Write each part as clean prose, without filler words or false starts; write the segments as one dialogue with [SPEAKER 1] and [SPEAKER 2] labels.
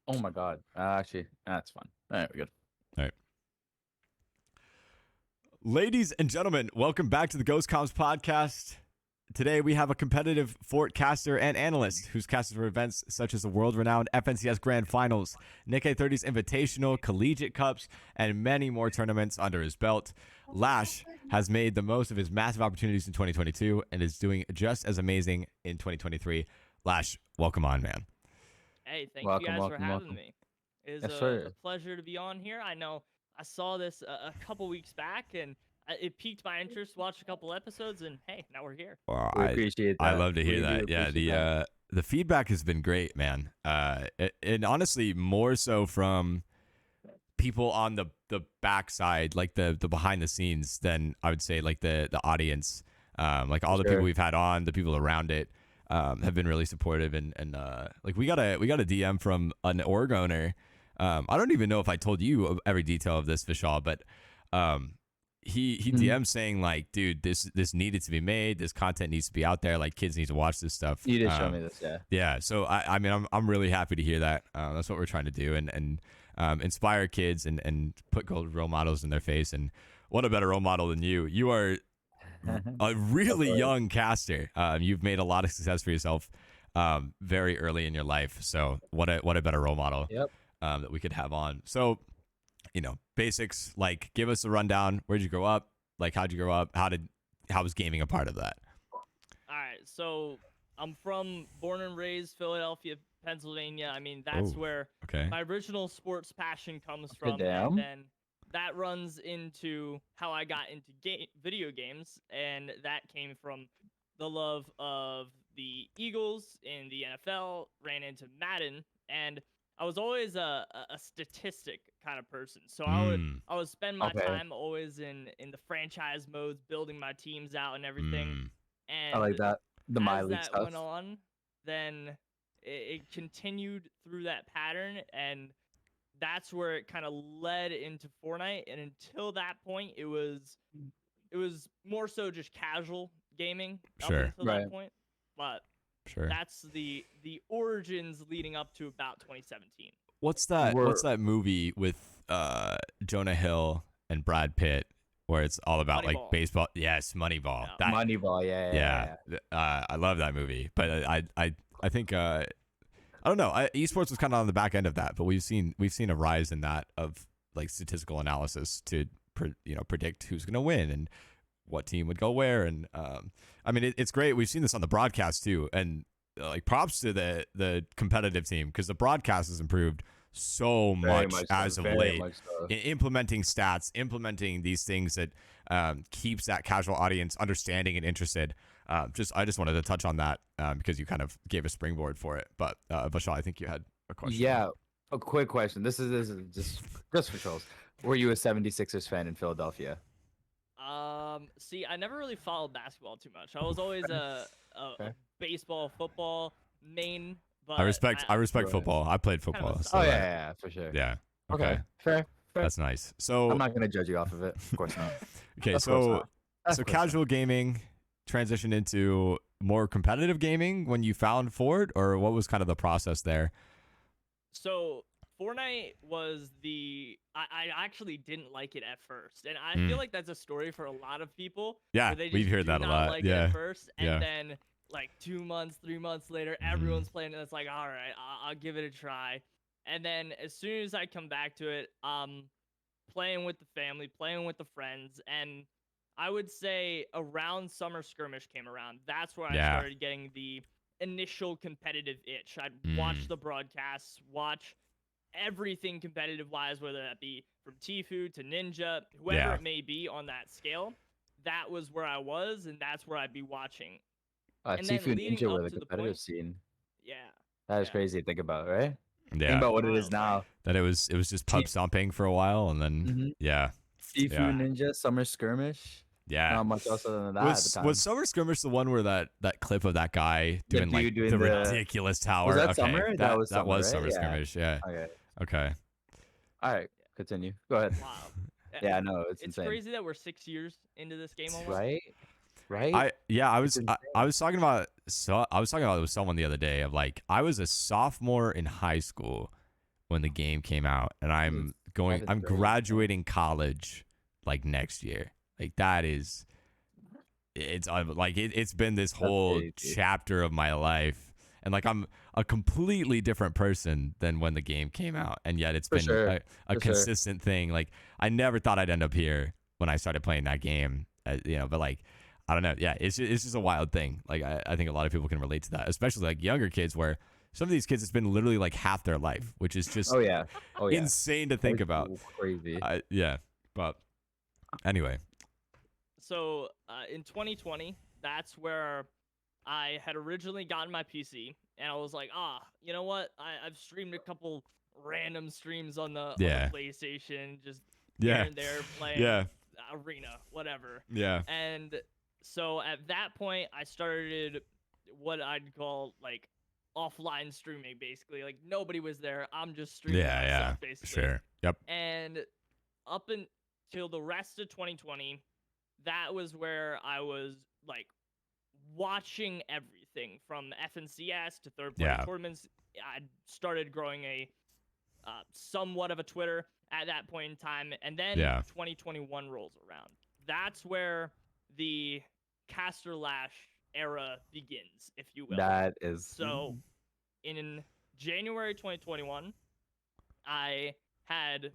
[SPEAKER 1] Oh my god. Actually, that's fine. All right, we're good.
[SPEAKER 2] All right. Ladies and gentlemen, welcome back to the GhostComms podcast. Today we have a competitive Fort caster and analyst who's casted for events such as the world-renowned FNCS Grand Finals, Nikkei 30s Invitational, Collegiate Cups, and many more tournaments under his belt. Lash has made the most of his massive opportunities in 2022 and is doing just as amazing in 2023. Lash, welcome on, man.
[SPEAKER 3] Hey, thank you
[SPEAKER 1] Welcome,
[SPEAKER 3] guys for
[SPEAKER 1] welcome,
[SPEAKER 3] having
[SPEAKER 1] welcome.
[SPEAKER 3] me. It is
[SPEAKER 1] Yes,
[SPEAKER 3] a
[SPEAKER 1] sir.
[SPEAKER 3] pleasure to be on here. I know I saw this a couple weeks back, and it piqued my interest. Watched a couple episodes, and hey, now we're here.
[SPEAKER 2] Well,
[SPEAKER 1] We appreciate
[SPEAKER 2] I
[SPEAKER 1] that.
[SPEAKER 2] love to hear
[SPEAKER 1] We do
[SPEAKER 2] that. Yeah,
[SPEAKER 1] appreciate that.
[SPEAKER 2] the feedback has been great, man. And honestly, more so from people on the backside, like the behind the scenes, than I would say like the audience. Like all the people
[SPEAKER 1] Sure.
[SPEAKER 2] we've had on, the people around it, have been really supportive, and like we got a DM from an org owner. I don't even know if I told you every detail of this, Vishal, but he
[SPEAKER 1] Mhm.
[SPEAKER 2] DM'd saying like, dude, this needed to be made. This content needs to be out there. Like kids need to watch this stuff.
[SPEAKER 1] You did show me this, yeah.
[SPEAKER 2] Yeah. So I mean, I'm really happy to hear that. That's what we're trying to do, and inspire kids and put gold role models in their face. And what a better role model than you? You are a really
[SPEAKER 1] course.
[SPEAKER 2] young caster. You've made a lot of success for yourself very early in your life. So what a better role model
[SPEAKER 1] Yep.
[SPEAKER 2] that we could have on. So, basics, like give us a rundown. Where'd you grow up? Like how'd you grow up? How was gaming a part of that?
[SPEAKER 3] All right, so I'm born and raised Philadelphia, Pennsylvania. I mean, that's
[SPEAKER 2] Oh,
[SPEAKER 3] where
[SPEAKER 2] okay.
[SPEAKER 3] my original sports passion comes from,
[SPEAKER 1] damn.
[SPEAKER 3] and then that runs into how I got into video games, and that came from the love of the Eagles in the NFL, ran into Madden, and I was always a statistic kind of person. So
[SPEAKER 2] Mm,
[SPEAKER 3] I would spend my
[SPEAKER 1] Okay.
[SPEAKER 3] time always in the franchise modes, building my teams out and everything.
[SPEAKER 2] mm,
[SPEAKER 1] I like
[SPEAKER 3] And
[SPEAKER 1] that. The My
[SPEAKER 3] as
[SPEAKER 1] League
[SPEAKER 3] that
[SPEAKER 1] stuff.
[SPEAKER 3] went on, then it continued through that pattern, and that's where it kind of led into Fortnite. And until that point, it was more so just casual gaming up
[SPEAKER 2] sure,
[SPEAKER 3] until
[SPEAKER 1] Right.
[SPEAKER 3] that point. But
[SPEAKER 2] sure.
[SPEAKER 3] that's the origins leading up to about 2017.
[SPEAKER 2] What's that?
[SPEAKER 1] We're-
[SPEAKER 2] What's that movie with Jonah Hill and Brad Pitt where it's all about like
[SPEAKER 3] Moneyball.
[SPEAKER 2] baseball? Yes, Moneyball.
[SPEAKER 3] Yeah.
[SPEAKER 2] That
[SPEAKER 1] Moneyball, yeah.
[SPEAKER 2] I love that movie, but I think I don't know. Esports was kind of on the back end of that, but we've seen a rise in that of like statistical analysis to predict who's going to win and what team would go where, and I mean it's great. We've seen this on the broadcast too, and like props to the competitive team because the broadcast has improved so
[SPEAKER 1] Very
[SPEAKER 2] much
[SPEAKER 1] much so,
[SPEAKER 2] as of
[SPEAKER 1] very
[SPEAKER 2] late.
[SPEAKER 1] much so.
[SPEAKER 2] Implementing stats, implementing these things that keeps that casual audience understanding and interested. I just wanted to touch on that because you kind of gave a springboard for it. But Vishal, I think you had a question.
[SPEAKER 1] Yeah. A quick question. This is just for trolls. Were you a 76ers fan in Philadelphia?
[SPEAKER 3] See, I never really followed basketball too much. I was always
[SPEAKER 1] Okay.
[SPEAKER 3] a baseball, football main. But
[SPEAKER 2] I respect
[SPEAKER 1] Right.
[SPEAKER 2] football. I played
[SPEAKER 3] Kind of a
[SPEAKER 2] football.
[SPEAKER 3] sucker.
[SPEAKER 2] So
[SPEAKER 1] Oh yeah, for sure.
[SPEAKER 2] yeah.
[SPEAKER 1] Okay.
[SPEAKER 2] Okay.
[SPEAKER 1] Fair.
[SPEAKER 2] That's nice. So
[SPEAKER 1] I'm not gonna judge you off of it. Of course not.
[SPEAKER 2] okay,
[SPEAKER 1] Of course
[SPEAKER 2] so
[SPEAKER 1] not. Of
[SPEAKER 2] so
[SPEAKER 1] course not.
[SPEAKER 2] casual gaming transitioned into more competitive gaming when you found Ford, or what was kind of the process there?
[SPEAKER 3] So Fortnite was I actually didn't like it at first, and I
[SPEAKER 2] Mm.
[SPEAKER 3] feel like that's a story for a lot of people.
[SPEAKER 2] Yeah,
[SPEAKER 3] where they
[SPEAKER 2] we've
[SPEAKER 3] just
[SPEAKER 2] heard
[SPEAKER 3] do
[SPEAKER 2] that a
[SPEAKER 3] not
[SPEAKER 2] lot.
[SPEAKER 3] Like it
[SPEAKER 2] Yeah.
[SPEAKER 3] at first, and
[SPEAKER 2] Yeah.
[SPEAKER 3] then like 2 months, 3 months later, everyone's playing it. It's like, all right, I'll give it a try. And then as soon as I come back to it, playing with the family, playing with the friends, and I would say around Summer Skirmish came around. That's where I
[SPEAKER 2] Yeah.
[SPEAKER 3] started getting the initial competitive itch. I'd watch the broadcasts, watch everything competitive wise, whether that be from Tfue to Ninja, whoever
[SPEAKER 2] Yeah.
[SPEAKER 3] it may be on that scale. That was where I was, and that's where I'd be watching. And then
[SPEAKER 1] Tfue and
[SPEAKER 3] leading
[SPEAKER 1] Ninja
[SPEAKER 3] up
[SPEAKER 1] were the
[SPEAKER 3] to the
[SPEAKER 1] competitive
[SPEAKER 3] point,
[SPEAKER 1] scene.
[SPEAKER 3] yeah,
[SPEAKER 1] That is
[SPEAKER 3] yeah.
[SPEAKER 1] crazy to think about, right? Think
[SPEAKER 2] Yeah.
[SPEAKER 1] about what it is
[SPEAKER 3] Wild,
[SPEAKER 1] now.
[SPEAKER 3] right?
[SPEAKER 2] That it was just pub stomping for a while, and then
[SPEAKER 1] Mhm.
[SPEAKER 2] yeah.
[SPEAKER 1] Tfue
[SPEAKER 2] Yeah.
[SPEAKER 1] Ninja, Summer Skirmish.
[SPEAKER 2] Yeah.
[SPEAKER 1] Not much else other than that at the time.
[SPEAKER 2] Was Summer Skirmish the one where that clip of that guy
[SPEAKER 1] The
[SPEAKER 2] doing like
[SPEAKER 1] dude doing
[SPEAKER 2] the
[SPEAKER 1] the-
[SPEAKER 2] ridiculous tower?
[SPEAKER 1] Was that
[SPEAKER 2] Okay,
[SPEAKER 1] Summer? That was Summer, right?
[SPEAKER 2] Summer
[SPEAKER 1] Yeah.
[SPEAKER 2] Skirmish. Yeah.
[SPEAKER 1] Okay.
[SPEAKER 2] Okay.
[SPEAKER 1] All right. Continue. Go ahead.
[SPEAKER 3] Wow.
[SPEAKER 1] Yeah, no, it's
[SPEAKER 3] It's
[SPEAKER 1] insane.
[SPEAKER 3] crazy that we're 6 years into this game almost.
[SPEAKER 1] Right? Right?
[SPEAKER 2] I was
[SPEAKER 1] It's
[SPEAKER 2] I was talking about it with someone the other day of like I was a sophomore in high school when the game came out, and I'm
[SPEAKER 1] is
[SPEAKER 2] I'm
[SPEAKER 1] crazy.
[SPEAKER 2] graduating college like next year. Like that is, it's like it's been this whole
[SPEAKER 1] crazy.
[SPEAKER 2] chapter of my life, and like I'm a completely different person than when the game came out, and yet it's
[SPEAKER 1] For
[SPEAKER 2] been
[SPEAKER 1] sure.
[SPEAKER 2] a
[SPEAKER 1] For sure.
[SPEAKER 2] consistent thing. Like I never thought I'd end up here when I started playing that game, but like I don't know, yeah, it's just a wild thing. Like I think a lot of people can relate to that, especially like younger kids, where some of these kids it's been literally like half their life, which is just
[SPEAKER 1] Oh yeah. Oh yeah.
[SPEAKER 2] insane to think
[SPEAKER 1] That's
[SPEAKER 2] about.
[SPEAKER 1] Crazy.
[SPEAKER 2] Yeah, but anyway,
[SPEAKER 3] So in 2020, that's where I had originally gotten my PC, and I was like, you know what? I've streamed a couple random streams on the
[SPEAKER 2] Yeah.
[SPEAKER 3] PlayStation, just here
[SPEAKER 2] yeah,
[SPEAKER 3] and there playing
[SPEAKER 2] yeah,
[SPEAKER 3] Arena, whatever.
[SPEAKER 2] yeah,
[SPEAKER 3] And so at that point, I started what I'd call like offline streaming, basically. Like nobody was there. I'm just streaming myself, basically.
[SPEAKER 2] sure, yep,
[SPEAKER 3] And up until the rest of 2020, that was where I was like watching everything from FNCS to third-party
[SPEAKER 2] Yeah.
[SPEAKER 3] tournaments. I started growing a somewhat of a Twitter at that point in time, and then
[SPEAKER 2] Yeah.
[SPEAKER 3] 2021 rolls around. That's where the CasterLash era begins, if you will.
[SPEAKER 1] That is
[SPEAKER 3] So, in January 2021, I had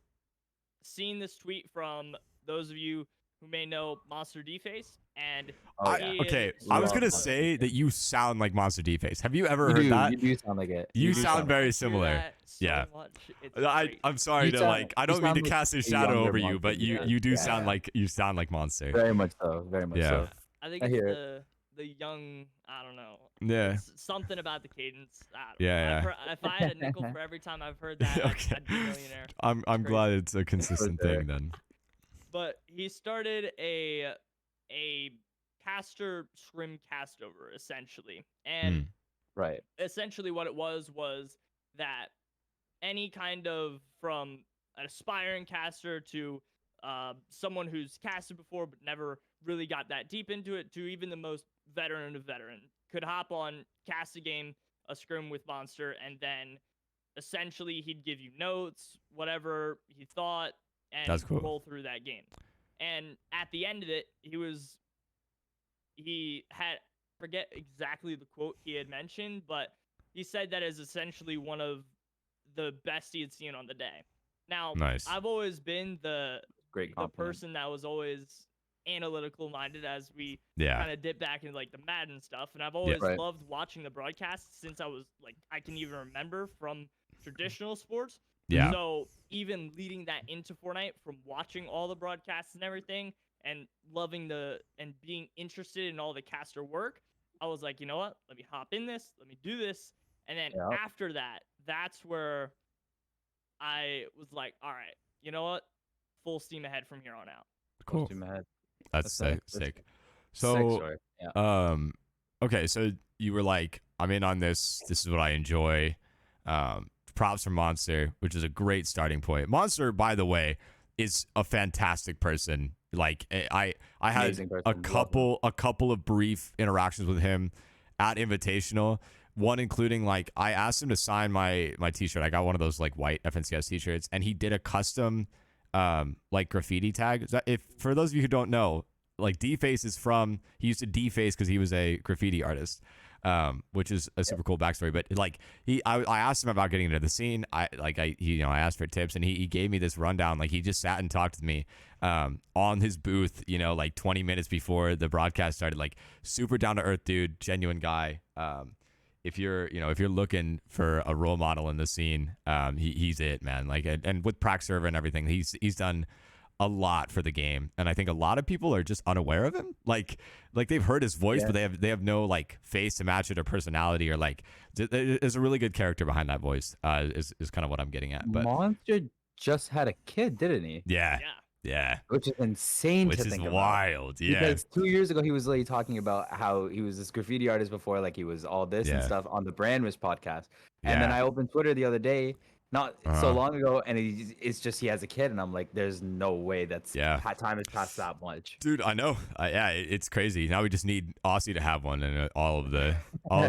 [SPEAKER 3] seen this tweet from those of you who may know Monster D-Face, and
[SPEAKER 1] Oh, yeah.
[SPEAKER 3] he
[SPEAKER 2] Okay,
[SPEAKER 3] had
[SPEAKER 2] I was
[SPEAKER 1] Love
[SPEAKER 2] gonna
[SPEAKER 1] that.
[SPEAKER 2] say that you sound like Monster D-Face. Have you ever
[SPEAKER 1] You
[SPEAKER 2] heard
[SPEAKER 1] do.
[SPEAKER 2] that?
[SPEAKER 1] You do sound like it.
[SPEAKER 2] You
[SPEAKER 1] do
[SPEAKER 2] sound very
[SPEAKER 3] I hear
[SPEAKER 2] similar.
[SPEAKER 3] that so
[SPEAKER 2] Yeah.
[SPEAKER 3] much. It's
[SPEAKER 2] I
[SPEAKER 3] great.
[SPEAKER 2] I'm sorry
[SPEAKER 1] You
[SPEAKER 2] to
[SPEAKER 1] sound-
[SPEAKER 2] like. I
[SPEAKER 1] you
[SPEAKER 2] don't mean to
[SPEAKER 1] sound like
[SPEAKER 2] cast a
[SPEAKER 1] a
[SPEAKER 2] shadow
[SPEAKER 1] younger
[SPEAKER 2] over you,
[SPEAKER 1] Monster
[SPEAKER 2] but you
[SPEAKER 1] D-Face.
[SPEAKER 2] do
[SPEAKER 1] Yeah.
[SPEAKER 2] sound like Monster.
[SPEAKER 1] Very much so. Very much
[SPEAKER 2] Yeah.
[SPEAKER 1] so.
[SPEAKER 3] I think
[SPEAKER 1] I
[SPEAKER 3] it's
[SPEAKER 1] hear it.
[SPEAKER 3] the young. I don't know.
[SPEAKER 2] Yeah.
[SPEAKER 3] It's something about the cadence. I don't
[SPEAKER 2] Yeah,
[SPEAKER 3] know.
[SPEAKER 2] yeah.
[SPEAKER 3] If I had a nickel for every time I've heard that,
[SPEAKER 2] Okay.
[SPEAKER 3] I'd be a millionaire.
[SPEAKER 2] I'm
[SPEAKER 3] crazy.
[SPEAKER 2] glad it's a consistent
[SPEAKER 1] sure.
[SPEAKER 2] thing then.
[SPEAKER 3] But he started a caster scrim cast over essentially, and
[SPEAKER 1] Right.
[SPEAKER 3] essentially what it was that any kind of from an aspiring caster to someone who's casted before but never really got that deep into it to even the most veteran of veteran could hop on, cast a game, a scrim with Monster, and then essentially he'd give you notes, whatever he thought, and
[SPEAKER 2] That's cool.
[SPEAKER 3] roll through that game. And at the end of it, he had, forget exactly the quote he had mentioned, but he said that is essentially one of the best he had seen on the day. Now,
[SPEAKER 2] Nice.
[SPEAKER 3] I've always been the
[SPEAKER 1] Great
[SPEAKER 3] the
[SPEAKER 1] compliment.
[SPEAKER 3] person that was always analytical minded as we
[SPEAKER 2] Yeah.
[SPEAKER 3] kind of dip back into like the Madden stuff, and I've always
[SPEAKER 1] Right.
[SPEAKER 3] loved watching the broadcasts since I was like I can even remember from traditional sports.
[SPEAKER 2] Yeah.
[SPEAKER 3] So even leading that into Fortnite from watching all the broadcasts and everything and loving and being interested in all the caster work, I was like, you know what? Let me hop in this. Let me do this. And then
[SPEAKER 1] Yep.
[SPEAKER 3] after that, that's where I was like, all right, you know what? Full steam ahead from here on out.
[SPEAKER 2] Cool.
[SPEAKER 1] Too mad.
[SPEAKER 2] That's
[SPEAKER 1] That's
[SPEAKER 2] sick.
[SPEAKER 1] sick.
[SPEAKER 2] So
[SPEAKER 1] Sick story. Yeah.
[SPEAKER 2] Okay, so you were like, I'm in on this. This is what I enjoy. Props for Monster, which is a great starting point. Monster, by the way, is a fantastic person. Like I had
[SPEAKER 1] Amazing person.
[SPEAKER 2] a
[SPEAKER 1] Love him.
[SPEAKER 2] couple of brief interactions with him at Invitational. One including like I asked him to sign my t-shirt. I got one of those like white FNCS t-shirts, and he did a custom like graffiti tag. If for those of you who don't know, like D-Face is from, he used to D-Face because he was a graffiti artist, which is a super cool backstory. But like I asked him about getting into the scene. I asked for tips, and he gave me this rundown. Like he just sat and talked with me on his booth, like 20 minutes before the broadcast started. Like super down to earth dude, genuine guy. If you're looking for a role model in the scene, he's it, man. Like, and with Prac Server and everything, he's done a lot for the game, and I think a lot of people are just unaware of him. Like they've heard his voice, but they have no like face to match it or personality, or like there's a really good character behind that voice. Is kind of what I'm getting at. But
[SPEAKER 1] Monster just had a kid, didn't he?
[SPEAKER 2] yeah,
[SPEAKER 1] Which is insane
[SPEAKER 2] which
[SPEAKER 1] to
[SPEAKER 2] is
[SPEAKER 1] think about.
[SPEAKER 2] wild. Yeah,
[SPEAKER 1] Because 2 years ago he was like talking about how he was this graffiti artist before, like he was all this and
[SPEAKER 2] Yeah.
[SPEAKER 1] stuff on the Brandwish podcast. And then
[SPEAKER 2] Yeah.
[SPEAKER 1] I opened Twitter the other day, not so
[SPEAKER 2] Uh-huh.
[SPEAKER 1] long ago, and it's just he has a kid, and I'm like, there's no way that's time has passed that much.
[SPEAKER 2] dude, I know. It's crazy. Now we just need Aussie to have one, and all of the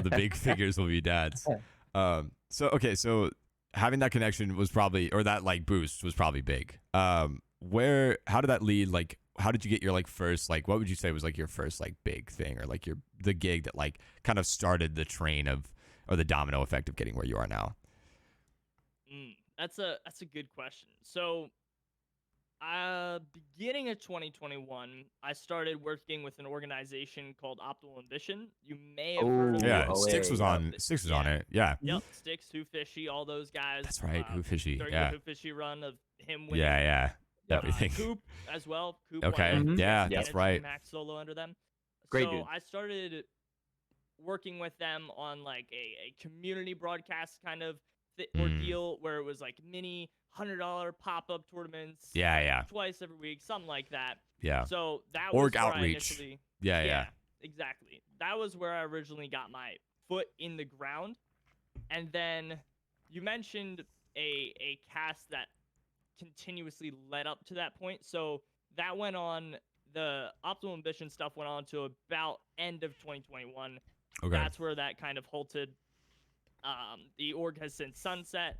[SPEAKER 2] big figures will be dads. So having that connection was probably, or that like boost was probably big. How did that lead? Like, how did you get your like first, like, what would you say was like your first like big thing, or like the gig that like kind of started the train of, or the domino effect of getting where you are now?
[SPEAKER 3] That's a good question. So, beginning of 2021, I started working with an organization called Optimal Ambition. You may have heard of
[SPEAKER 2] Yeah,
[SPEAKER 3] it.
[SPEAKER 1] Oh,
[SPEAKER 2] Sticks was
[SPEAKER 1] yeah.
[SPEAKER 2] on. Sticks was on it. Yeah,
[SPEAKER 3] Yep, Sticks, Who Fishy, all those guys.
[SPEAKER 2] that's right. Who Fishy?
[SPEAKER 3] During
[SPEAKER 2] Yeah,
[SPEAKER 3] the Who Fishy run of him winning.
[SPEAKER 2] yeah. Everything.
[SPEAKER 3] Coop as well. Coop
[SPEAKER 2] Okay.
[SPEAKER 3] won
[SPEAKER 2] Yeah,
[SPEAKER 3] FNCS
[SPEAKER 2] that's
[SPEAKER 3] and
[SPEAKER 2] right.
[SPEAKER 3] Max Solo under them.
[SPEAKER 1] Great
[SPEAKER 3] So
[SPEAKER 1] dude.
[SPEAKER 3] I started working with them on like a community broadcast kind of ordeal where it was like mini $100 pop-up tournaments.
[SPEAKER 2] Yeah.
[SPEAKER 3] Twice every week, something like that.
[SPEAKER 2] Yeah.
[SPEAKER 3] So that
[SPEAKER 2] Org
[SPEAKER 3] was where
[SPEAKER 2] outreach.
[SPEAKER 3] I initially.
[SPEAKER 2] Yeah.
[SPEAKER 3] Exactly. That was where I originally got my foot in the ground, and then you mentioned a cast that continuously led up to that point. So that went on. The Optimal Ambition stuff went on to about end of 2021.
[SPEAKER 2] Okay.
[SPEAKER 3] That's where that kind of halted. The org has since sunset,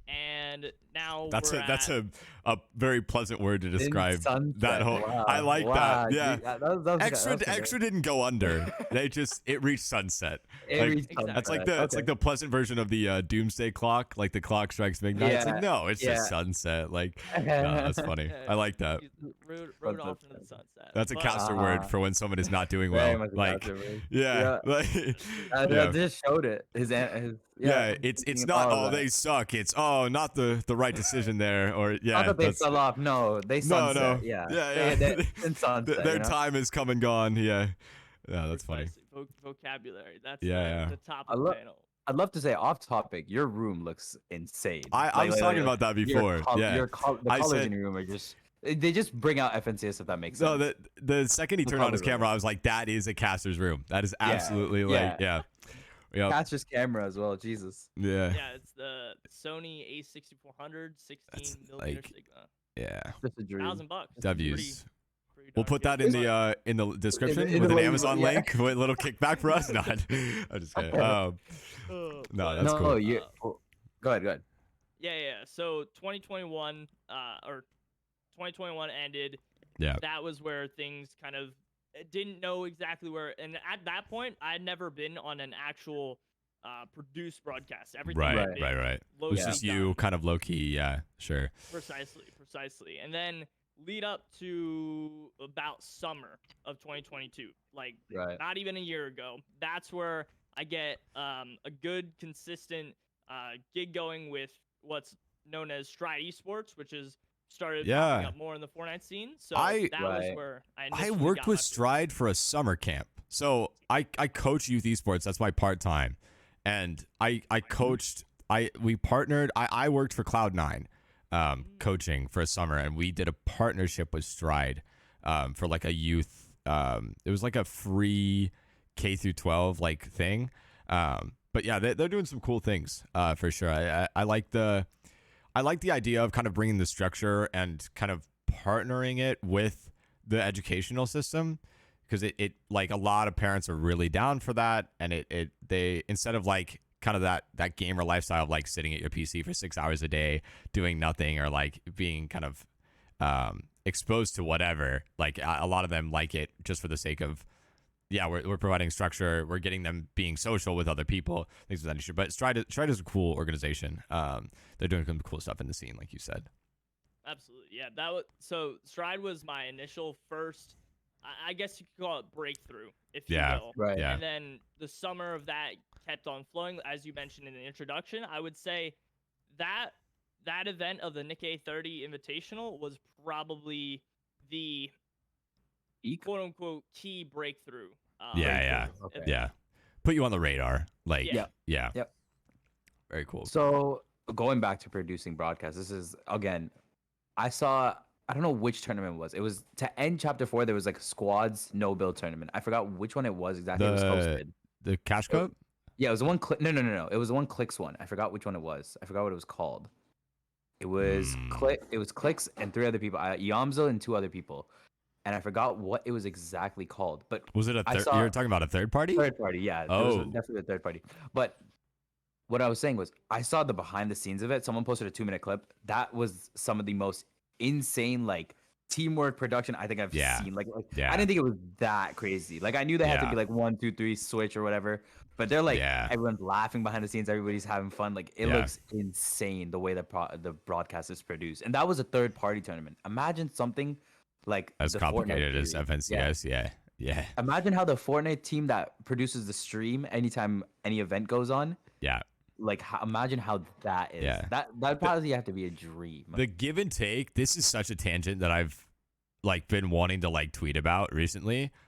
[SPEAKER 3] and now
[SPEAKER 2] That's
[SPEAKER 3] we're
[SPEAKER 2] a very pleasant word to describe
[SPEAKER 1] Sunset,
[SPEAKER 2] that whole.
[SPEAKER 1] wow,
[SPEAKER 2] I like
[SPEAKER 1] wow,
[SPEAKER 2] that. Yeah.
[SPEAKER 1] dude, that was
[SPEAKER 2] Extra didn't go under. It reached sunset. That's like the pleasant version of the doomsday clock, like the clock strikes midnight. It's like, no, it's just sunset. Like, no, that's funny. I like that.
[SPEAKER 3] Rode off into the sunset.
[SPEAKER 2] That's a
[SPEAKER 3] But,
[SPEAKER 2] caster word for when someone is not doing
[SPEAKER 1] Very
[SPEAKER 2] well.
[SPEAKER 1] much a
[SPEAKER 2] Like,
[SPEAKER 1] caster word.
[SPEAKER 2] yeah, like,
[SPEAKER 1] I just showed it.
[SPEAKER 2] it's not. Oh, they suck. It's not the right decision there. Or
[SPEAKER 1] Not that they fell off. No, they sunset.
[SPEAKER 2] No.
[SPEAKER 1] Yeah.
[SPEAKER 2] Yeah.
[SPEAKER 1] In sunset,
[SPEAKER 2] Their time is come and gone. Yeah, that's funny.
[SPEAKER 3] Vocabulary. That's
[SPEAKER 2] Yeah.
[SPEAKER 3] the top of the panel.
[SPEAKER 1] I'd love to say off topic. Your room looks insane.
[SPEAKER 2] I was talking about that before.
[SPEAKER 1] The colors in your room are just. They just bring out FNCS, if that makes sense.
[SPEAKER 2] No, the second he turned on his camera, I was like, that is a caster's room. That is absolutely
[SPEAKER 1] Yep. Caster's camera as well. Jesus.
[SPEAKER 2] Yeah.
[SPEAKER 3] Yeah, it's the Sony A6400 16 millimeter
[SPEAKER 2] like,
[SPEAKER 3] Sigma.
[SPEAKER 2] Yeah.
[SPEAKER 1] Just a dream.
[SPEAKER 3] $1,000.
[SPEAKER 2] W's.
[SPEAKER 3] Pretty
[SPEAKER 2] We'll
[SPEAKER 3] darn
[SPEAKER 2] put
[SPEAKER 3] good.
[SPEAKER 2] that in the description
[SPEAKER 1] in
[SPEAKER 2] with
[SPEAKER 1] the
[SPEAKER 2] an
[SPEAKER 1] link,
[SPEAKER 2] Amazon
[SPEAKER 1] yeah.
[SPEAKER 2] link with a little kickback for us. No, I'm just kidding. No, that's
[SPEAKER 1] no,
[SPEAKER 2] cool.
[SPEAKER 1] Go ahead.
[SPEAKER 3] Yeah. So 2021, or 2021 ended.
[SPEAKER 2] Yeah.
[SPEAKER 3] That was where things kind of didn't know exactly where. And at that point, I'd never been on an actual produced broadcast. Everything had been
[SPEAKER 2] Right. It
[SPEAKER 3] low-key
[SPEAKER 2] was just
[SPEAKER 3] done.
[SPEAKER 2] you, kind of low key. Yeah, sure.
[SPEAKER 3] Precisely. And then lead up to about summer of 2022, like not even a year ago. That's where I get a good, consistent gig going with what's known as Stride Esports, which is started popping up more in the Fortnite scene. So that was where I
[SPEAKER 2] worked
[SPEAKER 3] got
[SPEAKER 2] with
[SPEAKER 3] my
[SPEAKER 2] Stride for a summer camp. So I coach youth esports. That's my part time, and I coached. We partnered. I worked for Cloud9, coaching for a summer, and we did a partnership with Stride, for like a youth. It was like a free K through 12 like thing. But yeah, they're doing some cool things for sure. I like the idea of kind of bringing the structure and kind of partnering it with the educational system, because it like a lot of parents are really down for that, and they instead of like kind of that gamer lifestyle of like sitting at your PC for 6 hours a day doing nothing, or like being kind of exposed to whatever, like a lot of them like it just for the sake of, yeah, we're providing structure, we're getting them being social with other people, things of that nature. But Stride is a cool organization. They're doing some cool stuff in the scene, like you said.
[SPEAKER 3] Absolutely, yeah. So Stride was my initial first, I guess you could call it breakthrough, if you will.
[SPEAKER 1] Right.
[SPEAKER 2] Yeah.
[SPEAKER 3] And then the summer of that kept on flowing, as you mentioned in the introduction. I would say that event of the Nikkei 30 Invitational was probably the quote unquote key breakthrough.
[SPEAKER 2] Yeah. Put you on the radar. Like, yeah.
[SPEAKER 1] Yep.
[SPEAKER 2] Very cool.
[SPEAKER 1] So going back to producing broadcasts, this is again, I don't know which tournament it was. It was to end chapter 4. There was like a squads no build tournament. I forgot which one it was exactly. It was hosted.
[SPEAKER 2] The Cash Cup?
[SPEAKER 1] Yeah, it was the one. No. It was the one Clicks one. I forgot which one it was. I forgot what it was called. It was It was Clicks and 3 other people. Yamza and 2 other people. And I forgot what it was exactly called. But
[SPEAKER 2] was it you were talking about a third party?
[SPEAKER 1] Third party, yeah. It was definitely a third party. But what I was saying was I saw the behind the scenes of it. Someone posted a 2-minute clip. That was some of the most insane like teamwork production I think I've
[SPEAKER 2] Yeah.
[SPEAKER 1] seen. Like I
[SPEAKER 2] Yeah.
[SPEAKER 1] didn't think it was that crazy. Like I knew they had to
[SPEAKER 2] Yeah.
[SPEAKER 1] be like 1, 2, 3 switch or whatever, but they're like
[SPEAKER 2] Yeah.
[SPEAKER 1] everyone's laughing behind the scenes. Everybody's having fun. Like it
[SPEAKER 2] Yeah.
[SPEAKER 1] looks insane the way the broadcast is produced. And that was a third party tournament. Imagine something like
[SPEAKER 2] As
[SPEAKER 1] the Fortnite
[SPEAKER 2] complicated as
[SPEAKER 1] series. Yeah.
[SPEAKER 2] FNCS. Yeah. Yeah.
[SPEAKER 1] Imagine how the Fortnite team that produces the stream anytime any event goes on,
[SPEAKER 2] Yeah.
[SPEAKER 1] like imagine how that is.
[SPEAKER 2] Yeah.
[SPEAKER 1] That probably have to be a dream.
[SPEAKER 2] The give and take, this is such a tangent that I've like been wanting to like tweet about recently.
[SPEAKER 1] Oh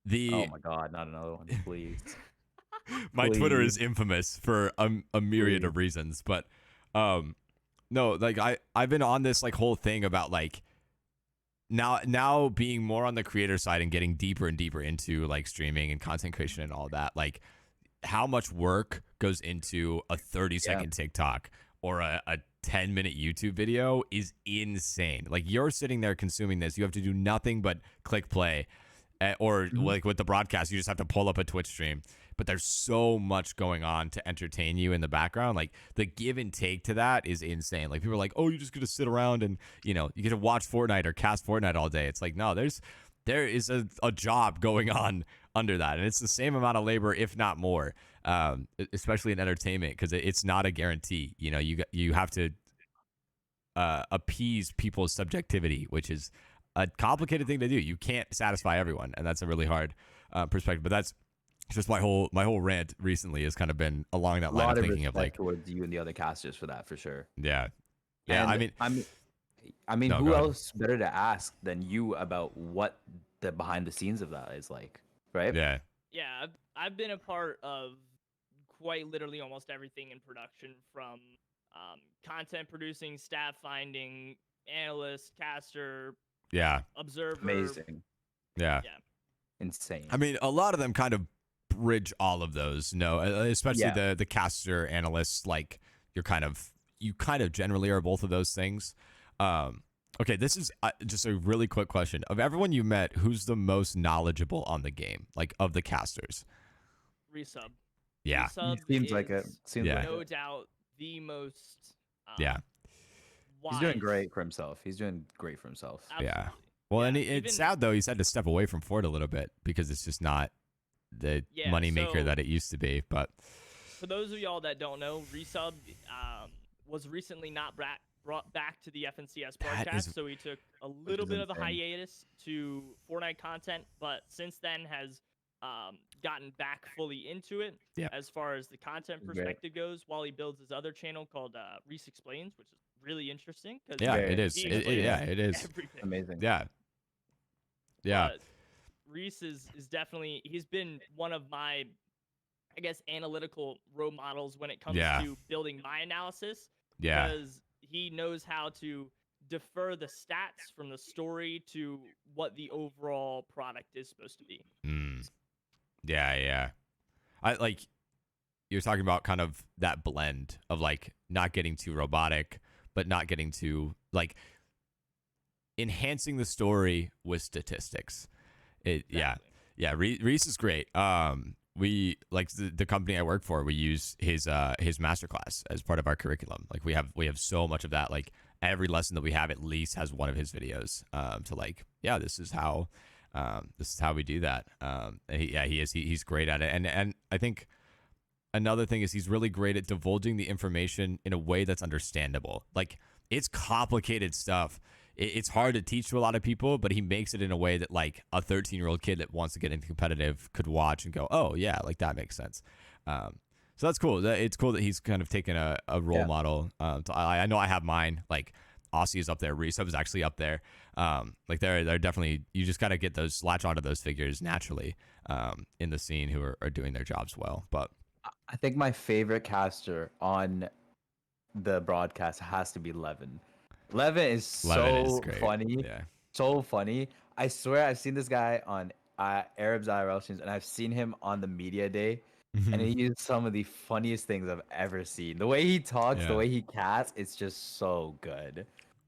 [SPEAKER 2] The
[SPEAKER 1] my god, not another one, please.
[SPEAKER 2] my Twitter
[SPEAKER 1] Please,
[SPEAKER 2] is infamous for a myriad
[SPEAKER 1] please.
[SPEAKER 2] of reasons, but no, like I've been on this like whole thing about like now being more on the creator side and getting deeper and deeper into like streaming and content creation and all that. Like how much work goes into a 30-second TikTok or a 10-minute YouTube video is insane. Like you're sitting there consuming this, you have to do nothing but click play, or
[SPEAKER 1] Mhm.
[SPEAKER 2] like with the broadcast, you just have to pull up a Twitch stream. But there's so much going on to entertain you in the background. Like the give and take to that is insane. Like people are like, "Oh, you're just gonna sit around and you get to watch Fortnite or cast Fortnite all day." It's like, no, there is a job going on under that, and it's the same amount of labor, if not more. Especially in entertainment, because it's not a guarantee. You have to appease people's subjectivity, which is a complicated thing to do. You can't satisfy everyone, and that's a really hard perspective. But that's just my whole rant recently has kind of been along that
[SPEAKER 1] A
[SPEAKER 2] line of
[SPEAKER 1] lot of
[SPEAKER 2] thinking of
[SPEAKER 1] respect
[SPEAKER 2] like,
[SPEAKER 1] towards you and the other casters for that, for sure.
[SPEAKER 2] yeah,
[SPEAKER 1] And I mean,
[SPEAKER 2] no, go
[SPEAKER 1] who
[SPEAKER 2] ahead.
[SPEAKER 1] else better to ask than you about what the behind the scenes of that is like, right?
[SPEAKER 2] Yeah,
[SPEAKER 3] Yeah, I've been a part of quite literally almost everything in production, from content producing, staff finding, analyst, caster,
[SPEAKER 2] yeah,
[SPEAKER 3] observer.
[SPEAKER 1] Amazing,
[SPEAKER 2] yeah.
[SPEAKER 3] Yeah.
[SPEAKER 1] insane.
[SPEAKER 2] I mean, a lot of them kind of bridge all of those. No, especially
[SPEAKER 1] Yeah.
[SPEAKER 2] the caster analysts. Like you kind of generally are both of those things. Okay, this is just a really quick question. Of everyone you met, who's the most knowledgeable on the game, like of the casters?
[SPEAKER 3] Resub.
[SPEAKER 2] Yeah,
[SPEAKER 3] Resub
[SPEAKER 1] Seems like it.
[SPEAKER 3] is
[SPEAKER 1] Seems
[SPEAKER 2] Yeah.
[SPEAKER 1] like
[SPEAKER 3] no
[SPEAKER 1] it.
[SPEAKER 3] doubt the most
[SPEAKER 2] yeah,
[SPEAKER 1] He's doing
[SPEAKER 3] wise.
[SPEAKER 1] great for himself. He's doing great for himself.
[SPEAKER 3] Absolutely.
[SPEAKER 2] yeah. Well, and
[SPEAKER 3] Yeah,
[SPEAKER 2] it's
[SPEAKER 3] even-
[SPEAKER 2] sad though. He's had to step away from Ford a little bit because it's just not the
[SPEAKER 3] Yeah,
[SPEAKER 2] money maker
[SPEAKER 3] so-
[SPEAKER 2] that it used to be. But
[SPEAKER 3] For those of y'all that don't know, Resub was recently not brought back to the FNCS
[SPEAKER 2] That
[SPEAKER 3] broadcast,
[SPEAKER 2] is-
[SPEAKER 3] so he took a little
[SPEAKER 1] is
[SPEAKER 3] bit of a
[SPEAKER 1] insane.
[SPEAKER 3] hiatus to Fortnite content, but since then has gotten back fully into it.
[SPEAKER 2] Yep.
[SPEAKER 3] As far as the content
[SPEAKER 1] Great.
[SPEAKER 3] perspective goes, while he builds his other channel called Reese Explains, which is really interesting. Cause
[SPEAKER 2] yeah,
[SPEAKER 1] Very
[SPEAKER 2] it is.
[SPEAKER 3] he
[SPEAKER 2] It,
[SPEAKER 3] explains
[SPEAKER 2] yeah, it is.
[SPEAKER 3] everything.
[SPEAKER 1] Amazing.
[SPEAKER 2] Yeah, yeah,
[SPEAKER 3] But Reese is definitely, he's been one of my, I guess, analytical role models when it comes
[SPEAKER 2] Yeah.
[SPEAKER 3] to building my analysis,
[SPEAKER 2] yeah.
[SPEAKER 3] because he knows how to defer the stats from the story to what the overall product is supposed to be.
[SPEAKER 2] Mm. Yeah, yeah. I like you're talking about kind of that blend of like not getting too robotic, but not getting too like enhancing the story with statistics. Yeah.
[SPEAKER 3] Exactly.
[SPEAKER 2] Yeah, Reese is great. We like the company I work for. We use his masterclass as part of our curriculum. Like we have so much of that. Like every lesson that we have at least has one of his videos. To like, yeah, this is how we do that. He's great at it. And I think another thing is he's really great at divulging the information in a way that's understandable. Like it's complicated stuff. It's hard to teach to a lot of people, but he makes it in a way that like a 13-year-old kid that wants to get into competitive could watch and go, oh yeah, like that makes sense. So that's cool. It's cool that he's kind of taken a role model. I know I have mine. Like Aussie is up there. Resub is actually up there. Like they're definitely, you just got to get those, latch onto those figures naturally in the scene who are doing their jobs well. But
[SPEAKER 1] I think my favorite caster on the broadcast has to be Levin. Levin is
[SPEAKER 2] Levin is
[SPEAKER 1] so
[SPEAKER 2] great.
[SPEAKER 1] funny.
[SPEAKER 2] Yeah.
[SPEAKER 1] So funny. I swear I've seen this guy on Arab's IRL streams, and I've seen him on the media day, and he used some of the funniest things I've ever seen. The way he talks,
[SPEAKER 2] Yeah.
[SPEAKER 1] the way he casts, it's just so good.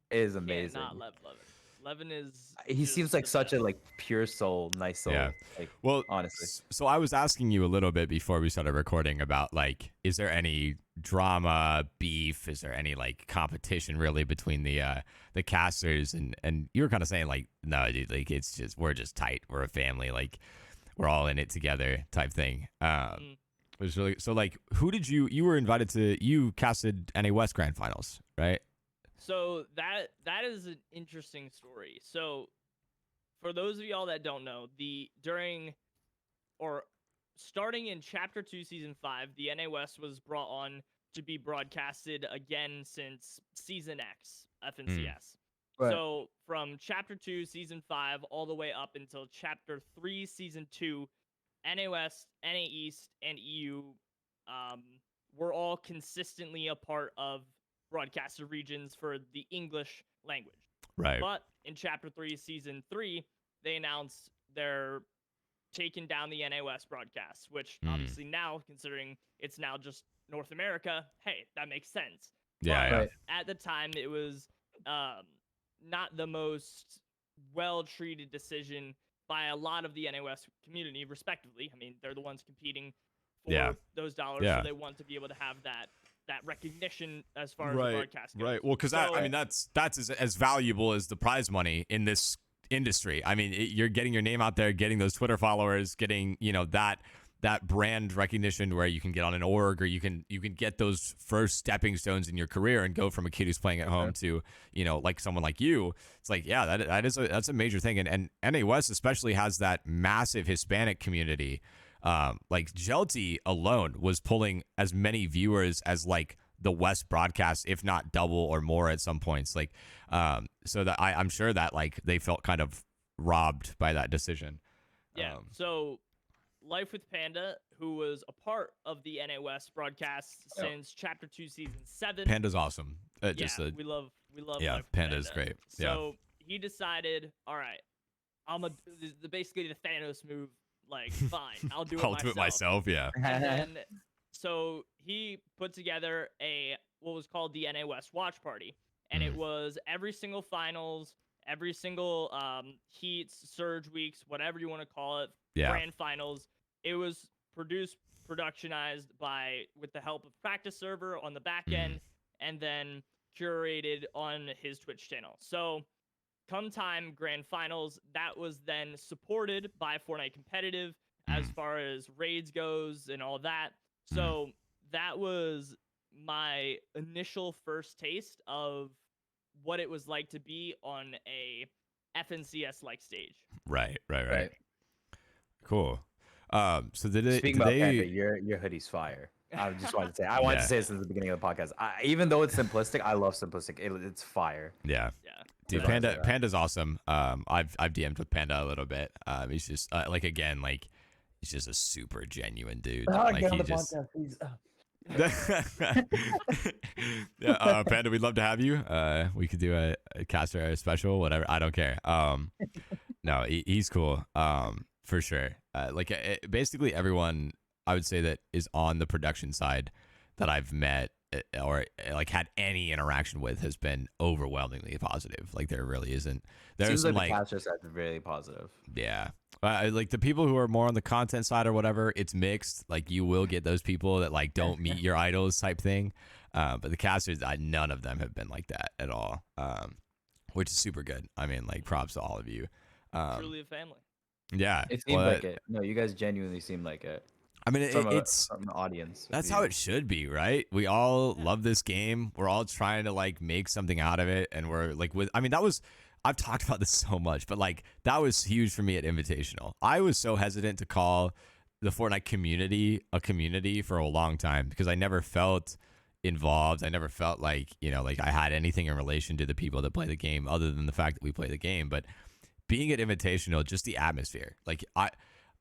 [SPEAKER 1] It is amazing.
[SPEAKER 3] Can't not love it. Levin is
[SPEAKER 1] He
[SPEAKER 3] just
[SPEAKER 1] seems like
[SPEAKER 3] the
[SPEAKER 1] such a
[SPEAKER 3] best.
[SPEAKER 1] like pure soul, nice soul.
[SPEAKER 2] Yeah.
[SPEAKER 1] Like
[SPEAKER 2] Well,
[SPEAKER 1] honestly.
[SPEAKER 2] so I was asking you a little bit before we started recording about like, is there any drama, beef? Is there any like competition really between the casters? And you were kind of saying like, no, dude, like it's just we're just tight. We're a family. Like we're all in it together type thing.
[SPEAKER 3] Mm.
[SPEAKER 2] It was really so like, who did you were invited to? You casted NA West Grand Finals, right?
[SPEAKER 3] So that is an interesting story. So for those of y'all that don't know, starting in Chapter 2, Season 5, the NA West was brought on to be broadcasted again since Season X FNCS.
[SPEAKER 1] Right.
[SPEAKER 3] So from Chapter 2, Season 5, all the way up until Chapter 3, Season 2, NA West, NA East, and EU were all consistently a part of broadcaster regions for the English language.
[SPEAKER 2] Right.
[SPEAKER 3] But in Chapter 3, Season 3, they announced they're taking down the NA West broadcasts, which obviously now, considering it's now just North America, hey, that makes sense.
[SPEAKER 2] Yeah.
[SPEAKER 3] But
[SPEAKER 2] Yeah.
[SPEAKER 1] Right.
[SPEAKER 3] at the time, it was not the most well-treated decision by a lot of the NA West community, respectively. I mean, they're the ones competing for
[SPEAKER 2] Yeah.
[SPEAKER 3] those dollars,
[SPEAKER 2] Yeah.
[SPEAKER 3] so they want to be able to have that recognition as far as the
[SPEAKER 2] Right.
[SPEAKER 3] broadcast goes.
[SPEAKER 2] Right. Well, because
[SPEAKER 3] So-
[SPEAKER 2] I mean, that's as valuable as the prize money in this industry. I mean, you're getting your name out there, getting those Twitter followers, getting that brand recognition where you can get on an org or you can get those first stepping stones in your career and go from a kid who's playing at home to like someone like you. It's like, yeah, that's a major thing. And NA West especially has that massive Hispanic community. Like Jelty alone was pulling as many viewers as like the West broadcast, if not double or more at some points. Like, so that I'm sure that like they felt kind of robbed by that decision.
[SPEAKER 3] Yeah. So Life with Panda, who was a part of the NA West broadcast since Chapter 2, Season 7.
[SPEAKER 2] Panda's awesome.
[SPEAKER 3] We love
[SPEAKER 2] yeah,
[SPEAKER 3] Life with
[SPEAKER 2] Panda is
[SPEAKER 3] Panda.
[SPEAKER 2] great.
[SPEAKER 3] So he decided, all right, basically the Thanos move. Like, fine, I'll do it myself.
[SPEAKER 2] Yeah.
[SPEAKER 3] And then, so he put together what was called the NA West Watch Party, and it was every single finals, every single heats, surge weeks, whatever you want to call it, grand finals. It was productionized with the help of Practice Server on the back end, and then curated on his Twitch channel. So come time grand finals, that was then supported by Fortnite Competitive as far as raids goes and all that. So that was my initial first taste of what it was like to be on a FNCS like stage.
[SPEAKER 2] Right. Cool. So
[SPEAKER 1] Speaking about Panda, your hoodie's fire. I just wanted to say, I wanted to say this since the beginning of the podcast. Even though it's simplistic, I love simplistic. It's fire.
[SPEAKER 2] Yeah. Dude, Panda's awesome. I've DM'd with Panda a little bit. He's just he's just a super genuine dude. Yeah, Panda, we'd love to have you. We could do a caster special, whatever. I don't care. No, he's cool. For sure. Basically everyone I would say that is on the production side that I've met or like had any interaction with has been overwhelmingly positive. Like there really isn't. There's
[SPEAKER 1] Seems like the caster side's really positive.
[SPEAKER 2] Yeah. Like the people who are more on the content side or whatever, it's mixed. Like you will get those people that like don't meet your idols type thing. But the casters, none of them have been like that at all. Which is super good. I mean, like props to all of you.
[SPEAKER 3] Truly a family.
[SPEAKER 2] Yeah.
[SPEAKER 1] It seems like it. No, you guys genuinely seem like it.
[SPEAKER 2] I mean,
[SPEAKER 1] it's from the audience.
[SPEAKER 2] That's how it should be, right? We all love this game. We're all trying to like make something out of it, and we're like, I've talked about this so much, but like that was huge for me at Invitational. I was so hesitant to call the Fortnite community a community for a long time because I never felt involved. I never felt like like I had anything in relation to the people that play the game, other than the fact that we play the game. But being at Invitational, just the atmosphere, like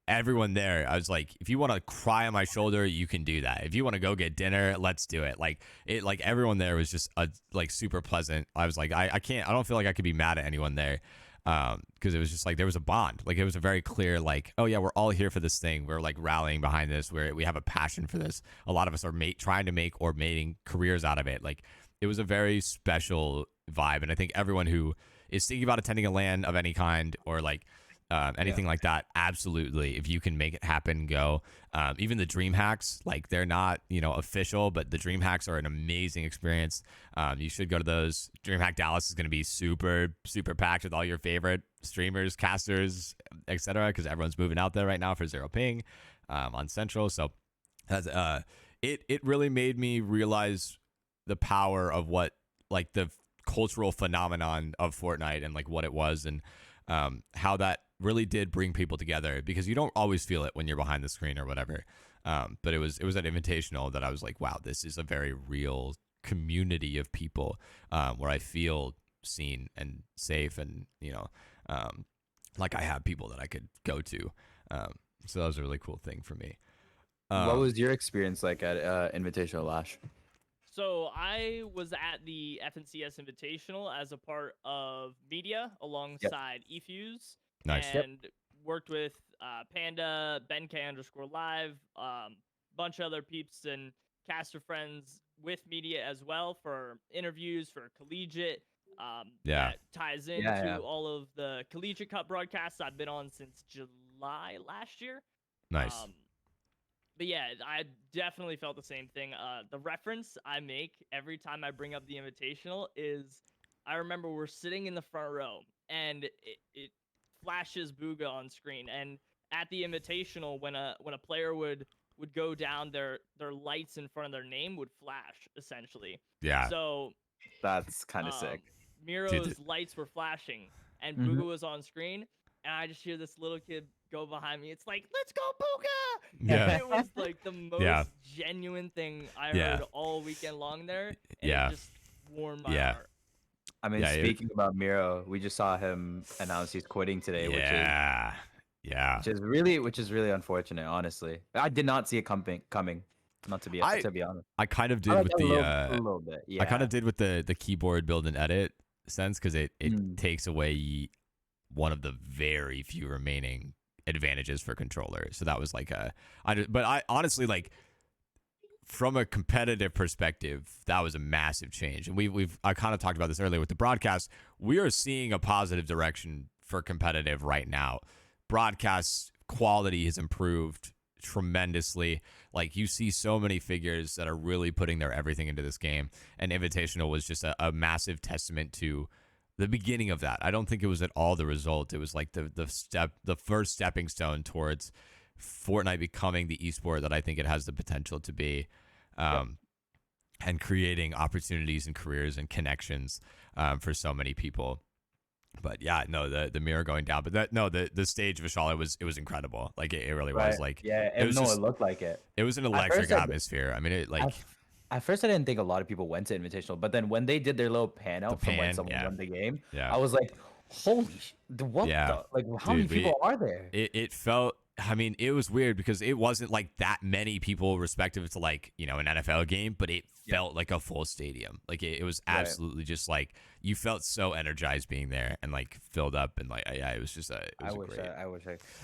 [SPEAKER 2] everyone there, I was like, if you want to cry on my shoulder, you can do that. If you want to go get dinner, let's do it. Like everyone there was just super pleasant. I was like, I don't feel like I could be mad at anyone there. Because it was just like there was a bond. Like it was a very clear like, oh yeah, we're all here for this thing. We're like rallying behind this. We have a passion for this. A lot of us are trying to make or making careers out of it. Like it was a very special vibe, and I think everyone who is thinking about attending a LAN of any kind or like anything like that, absolutely. If you can make it happen, go. Even the Dream Hacks, like they're not, official, but the Dream Hacks are an amazing experience. You should go to those. DreamHack Dallas is going to be super, super packed with all your favorite streamers, casters, etc. Because everyone's moving out there right now for Zero Ping on Central. So that's, it really made me realize the power of what like the cultural phenomenon of Fortnite and like what it was and how that really did bring people together, because you don't always feel it when you're behind the screen or whatever. But it was an invitational that I was like, wow, this is a very real community of people where I feel seen and safe, and like I have people that I could go to. So that was a really cool thing for me.
[SPEAKER 1] What was your experience like at Invitational, Lash?
[SPEAKER 3] So I was at the FNCS Invitational as a part of media alongside eFuse.
[SPEAKER 2] Nice.
[SPEAKER 3] And worked with Panda, BenK_live, bunch of other peeps and caster friends with media as well for interviews, for collegiate. That ties into all of the Collegiate Cup broadcasts I've been on since July last year.
[SPEAKER 2] Nice.
[SPEAKER 3] But yeah, I definitely felt the same thing. The reference I make every time I bring up the Invitational is I remember we're sitting in the front row and it flashes Booga on screen, and at the Invitational, when a player would go down, their lights in front of their name would flash essentially.
[SPEAKER 2] Yeah.
[SPEAKER 3] So
[SPEAKER 1] that's kind of sick.
[SPEAKER 3] Miro's lights were flashing and Booga was on screen, and I just hear this little kid go behind me. It's like, let's go Booga!
[SPEAKER 2] Yeah.
[SPEAKER 3] And it was like the most genuine thing I heard all weekend long there. And it just warmed my heart.
[SPEAKER 1] I mean, speaking about Miro, we just saw him announce he's quitting today, which is really unfortunate. Honestly, I did not see it coming. Not to be honest,
[SPEAKER 2] I kind of did with
[SPEAKER 1] a little bit. Yeah,
[SPEAKER 2] I kind of did with the keyboard build and edit sense, because it takes away one of the very few remaining advantages for controllers. So that was like but I honestly, like, from a competitive perspective, that was a massive change. And I kind of talked about this earlier with the broadcast. We are seeing a positive direction for competitive right now. Broadcast quality has improved tremendously. Like, you see so many figures that are really putting their everything into this game. And Invitational was just a massive testament to the beginning of that. I don't think it was at all the result. It was like the first stepping stone towards Fortnite becoming the esport that I think it has the potential to be, and creating opportunities and careers and connections for so many people. But yeah, no, the mirror going down, but the stage, Vishal, it was incredible. Like it really was. Like
[SPEAKER 1] it looked like it.
[SPEAKER 2] It was an electric atmosphere. I mean, it like.
[SPEAKER 1] At first, I didn't think a lot of people went to Invitational, but then when they did their little pan out from when someone won the game, I was like, holy what the? Like, how many people are there?
[SPEAKER 2] It felt, I mean, it was weird because it wasn't like that many people respective to like, an NFL game, but it felt like a full stadium. Like it was absolutely just like, you felt so energized being there and like filled up, and like, it was just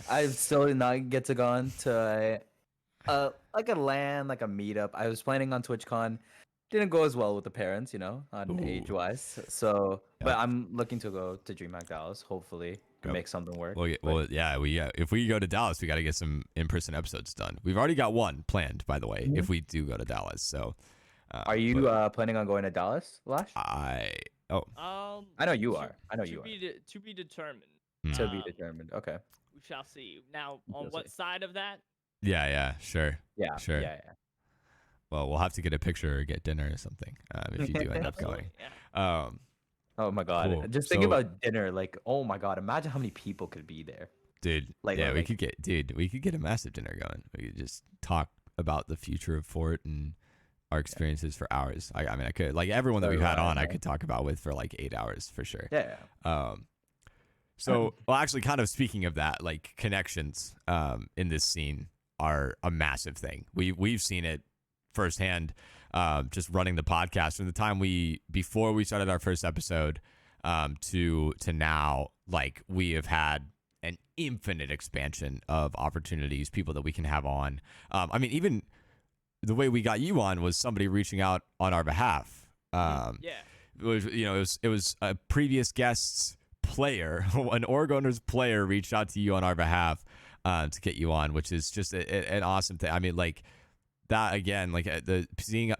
[SPEAKER 1] I still did not get to go on to like a LAN, like a meetup. I was planning on TwitchCon. Didn't go as well with the parents, on age-wise. So, but I'm looking to go to DreamHack Dallas, hopefully, to make something work.
[SPEAKER 2] If we go to Dallas, we got to get some in-person episodes done. We've already got one planned, by the way, if we do go to Dallas. So,
[SPEAKER 1] are you planning on going to Dallas, Lash?
[SPEAKER 2] I
[SPEAKER 1] know you are. I know you are.
[SPEAKER 3] To be determined.
[SPEAKER 1] To be determined. Okay.
[SPEAKER 3] We shall see. Now, on what side of that?
[SPEAKER 2] Yeah, sure.
[SPEAKER 1] Yeah,
[SPEAKER 2] sure.
[SPEAKER 1] Yeah.
[SPEAKER 2] Well, we'll have to get a picture or get dinner or something if you do end up going.
[SPEAKER 1] Oh my god!
[SPEAKER 2] Cool.
[SPEAKER 1] Just think about dinner. Like, oh my god! Imagine how many people could be there,
[SPEAKER 2] dude. We could get a massive dinner going. We could just talk about the future of Fort and our experiences for hours. I mean, I could, like, everyone that we've had on, I could talk about with for like 8 hours for sure.
[SPEAKER 1] Yeah.
[SPEAKER 2] So, well, actually, kind of speaking of that, like, connections in this scene are a massive thing. We've seen it firsthand, just running the podcast from the time before we started our first episode to now. Like, we have had an infinite expansion of opportunities, people that we can have on. I mean, even the way we got you on was somebody reaching out on our behalf. it was a previous guest's player, an Org owner's player reached out to you on our behalf to get you on, which is just an awesome thing. I mean, like that again, like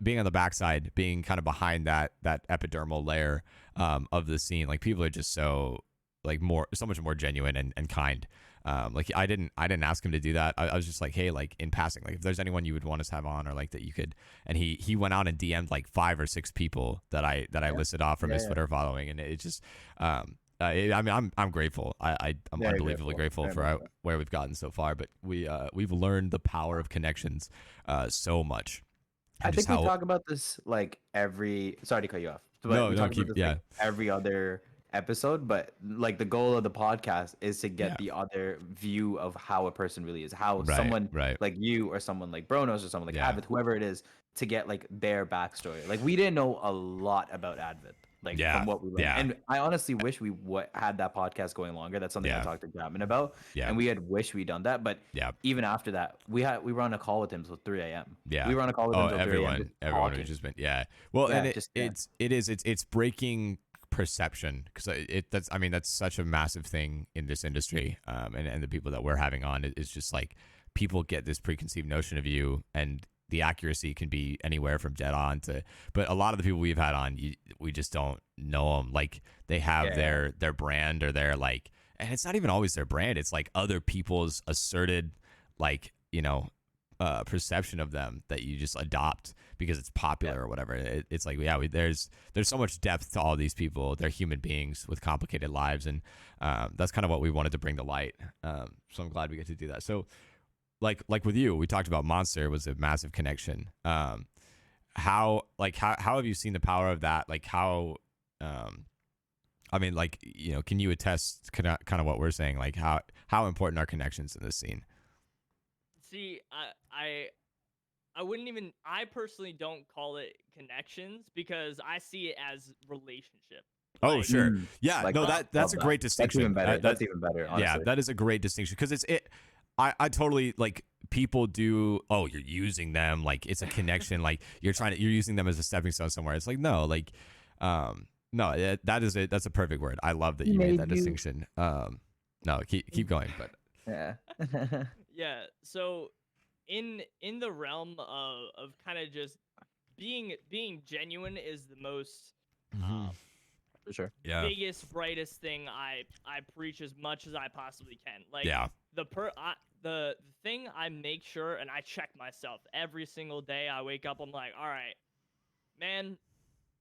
[SPEAKER 2] being on the backside, being kind of behind that epidermal layer of the scene, like people are just so much more genuine and kind. Like I didn't ask him to do that. I was just like, hey, like in passing, like if there's anyone you would want us to have on, or like that you could. And he went out and DM'd like 5 or 6 people that I listed off from his Twitter following, and it just I mean, I'm grateful. I'm unbelievably grateful for where we've gotten so far. But we've learned the power of connections so much.
[SPEAKER 1] I think we talk about this like every. Sorry to cut you off. But
[SPEAKER 2] no,
[SPEAKER 1] we talk
[SPEAKER 2] keep
[SPEAKER 1] about this, like, every other episode. But like the goal of the podcast is to get the other view of how a person really is, how someone like you or someone like Bronos or someone like Advit, whoever it is, to get like their backstory. Like we didn't know a lot about Advit. Like from what we learned. And I honestly wish we had that podcast going longer. That's something I talked to Jatmon about. And we had wished we'd done that. But even after that, we were on a call with him till 3 a.m.
[SPEAKER 2] Yeah.
[SPEAKER 1] We were on a call with him till 3 a.m.
[SPEAKER 2] Everyone who's just been Well, and it's breaking perception, because that's such a massive thing in this industry. And the people that we're having on, it's just like people get this preconceived notion of you, and the accuracy can be anywhere from dead on to, but a lot of the people we've had on, we just don't know them. Like they have their brand, or their like, and it's not even always their brand. It's like other people's asserted, like, perception of them that you just adopt because it's popular or whatever. It's like, there's so much depth to all these people. They're human beings with complicated lives. And that's kind of what we wanted to bring to light. So I'm glad we get to do that. So, like with you, we talked about Monster was a massive connection. How have you seen the power of that? Like how, I mean, like, can you attest kind of what we're saying? Like how important are connections in this scene?
[SPEAKER 3] See, I wouldn't even, I personally don't call it connections, because I see it as relationship.
[SPEAKER 2] Oh, sure. Yeah,
[SPEAKER 1] like,
[SPEAKER 2] no, that's a great distinction.
[SPEAKER 1] That's even better. Honestly.
[SPEAKER 2] Yeah, that is a great distinction, because I totally, like, people do, oh, you're using them, like it's a connection, like you're using them as a stepping stone somewhere. It's like, no, like, no, that's a perfect word. I love that you made that distinction. No, keep going, but
[SPEAKER 1] yeah.
[SPEAKER 3] Yeah, so in the realm of kind of just being genuine is the most
[SPEAKER 1] for sure.
[SPEAKER 3] biggest, brightest thing I preach as much as I possibly can. Like the thing I make sure, and I check myself every single day I wake up, I'm like, all right, man,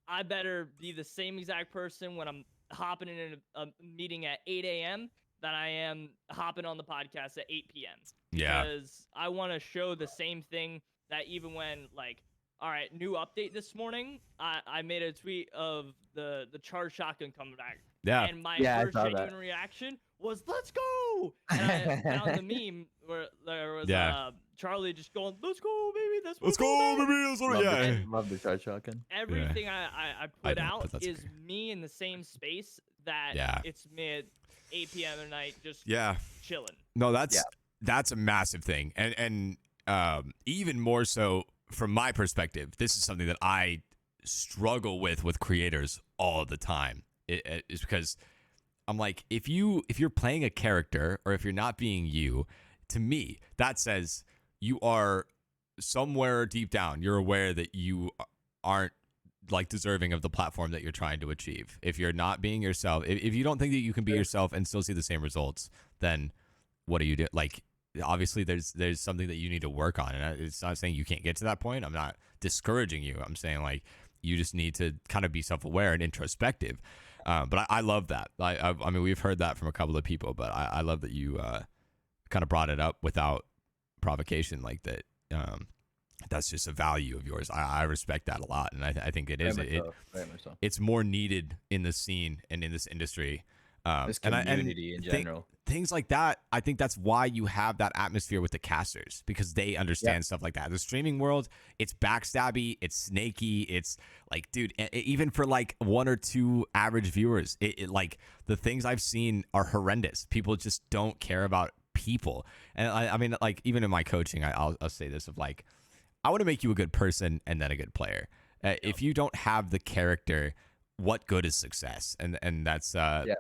[SPEAKER 3] I better be the same exact person when I'm hopping in a meeting at 8 a.m. than I am hopping on the podcast at 8 p.m.
[SPEAKER 2] Yeah.
[SPEAKER 3] Because I want to show the same thing, that even when, like, all right, new update this morning, I made a tweet of the charged shotgun coming back.
[SPEAKER 2] Yeah.
[SPEAKER 3] And my first genuine reaction was, let's go! And I found the meme where there was Charlie just going, let's go, baby, let's go, baby.
[SPEAKER 2] Let's go,
[SPEAKER 1] Love the charged shotgun.
[SPEAKER 3] Everything I put out is me in the same space that it's me at 8 p.m. at night, just chilling.
[SPEAKER 2] No, that's a massive thing. And even more so from my perspective, this is something that I struggle with creators all the time. It's because I'm like, if you're playing a character, or if you're not being you, to me, that says you are somewhere deep down, you're aware that you aren't like deserving of the platform that you're trying to achieve. If you're not being yourself, if you don't think that you can be yourself and still see the same results, then what do you do? Like, obviously there's something that you need to work on, and it's not saying you can't get to that point. I'm not discouraging you. I'm saying, like, you just need to kind of be self-aware and introspective. But I love that. I mean, we've heard that from a couple of people, but I love that you kind of brought it up without provocation, like that. That's just a value of yours. I respect that a lot, and I think it is. Very much so. It's more needed in the scene and in this industry.
[SPEAKER 1] This community in general.
[SPEAKER 2] Things like that, I think that's why you have that atmosphere with the casters, because they understand stuff like that. The streaming world, it's backstabby, it's snaky, it's like, dude, even for like 1 or 2 average viewers, it like the things I've seen are horrendous. People just don't care about people. And I mean, like, even in my coaching, I'll say this of like, I want to make you a good person and then a good player. If you don't have the character what good is success? And that's
[SPEAKER 1] Yeah.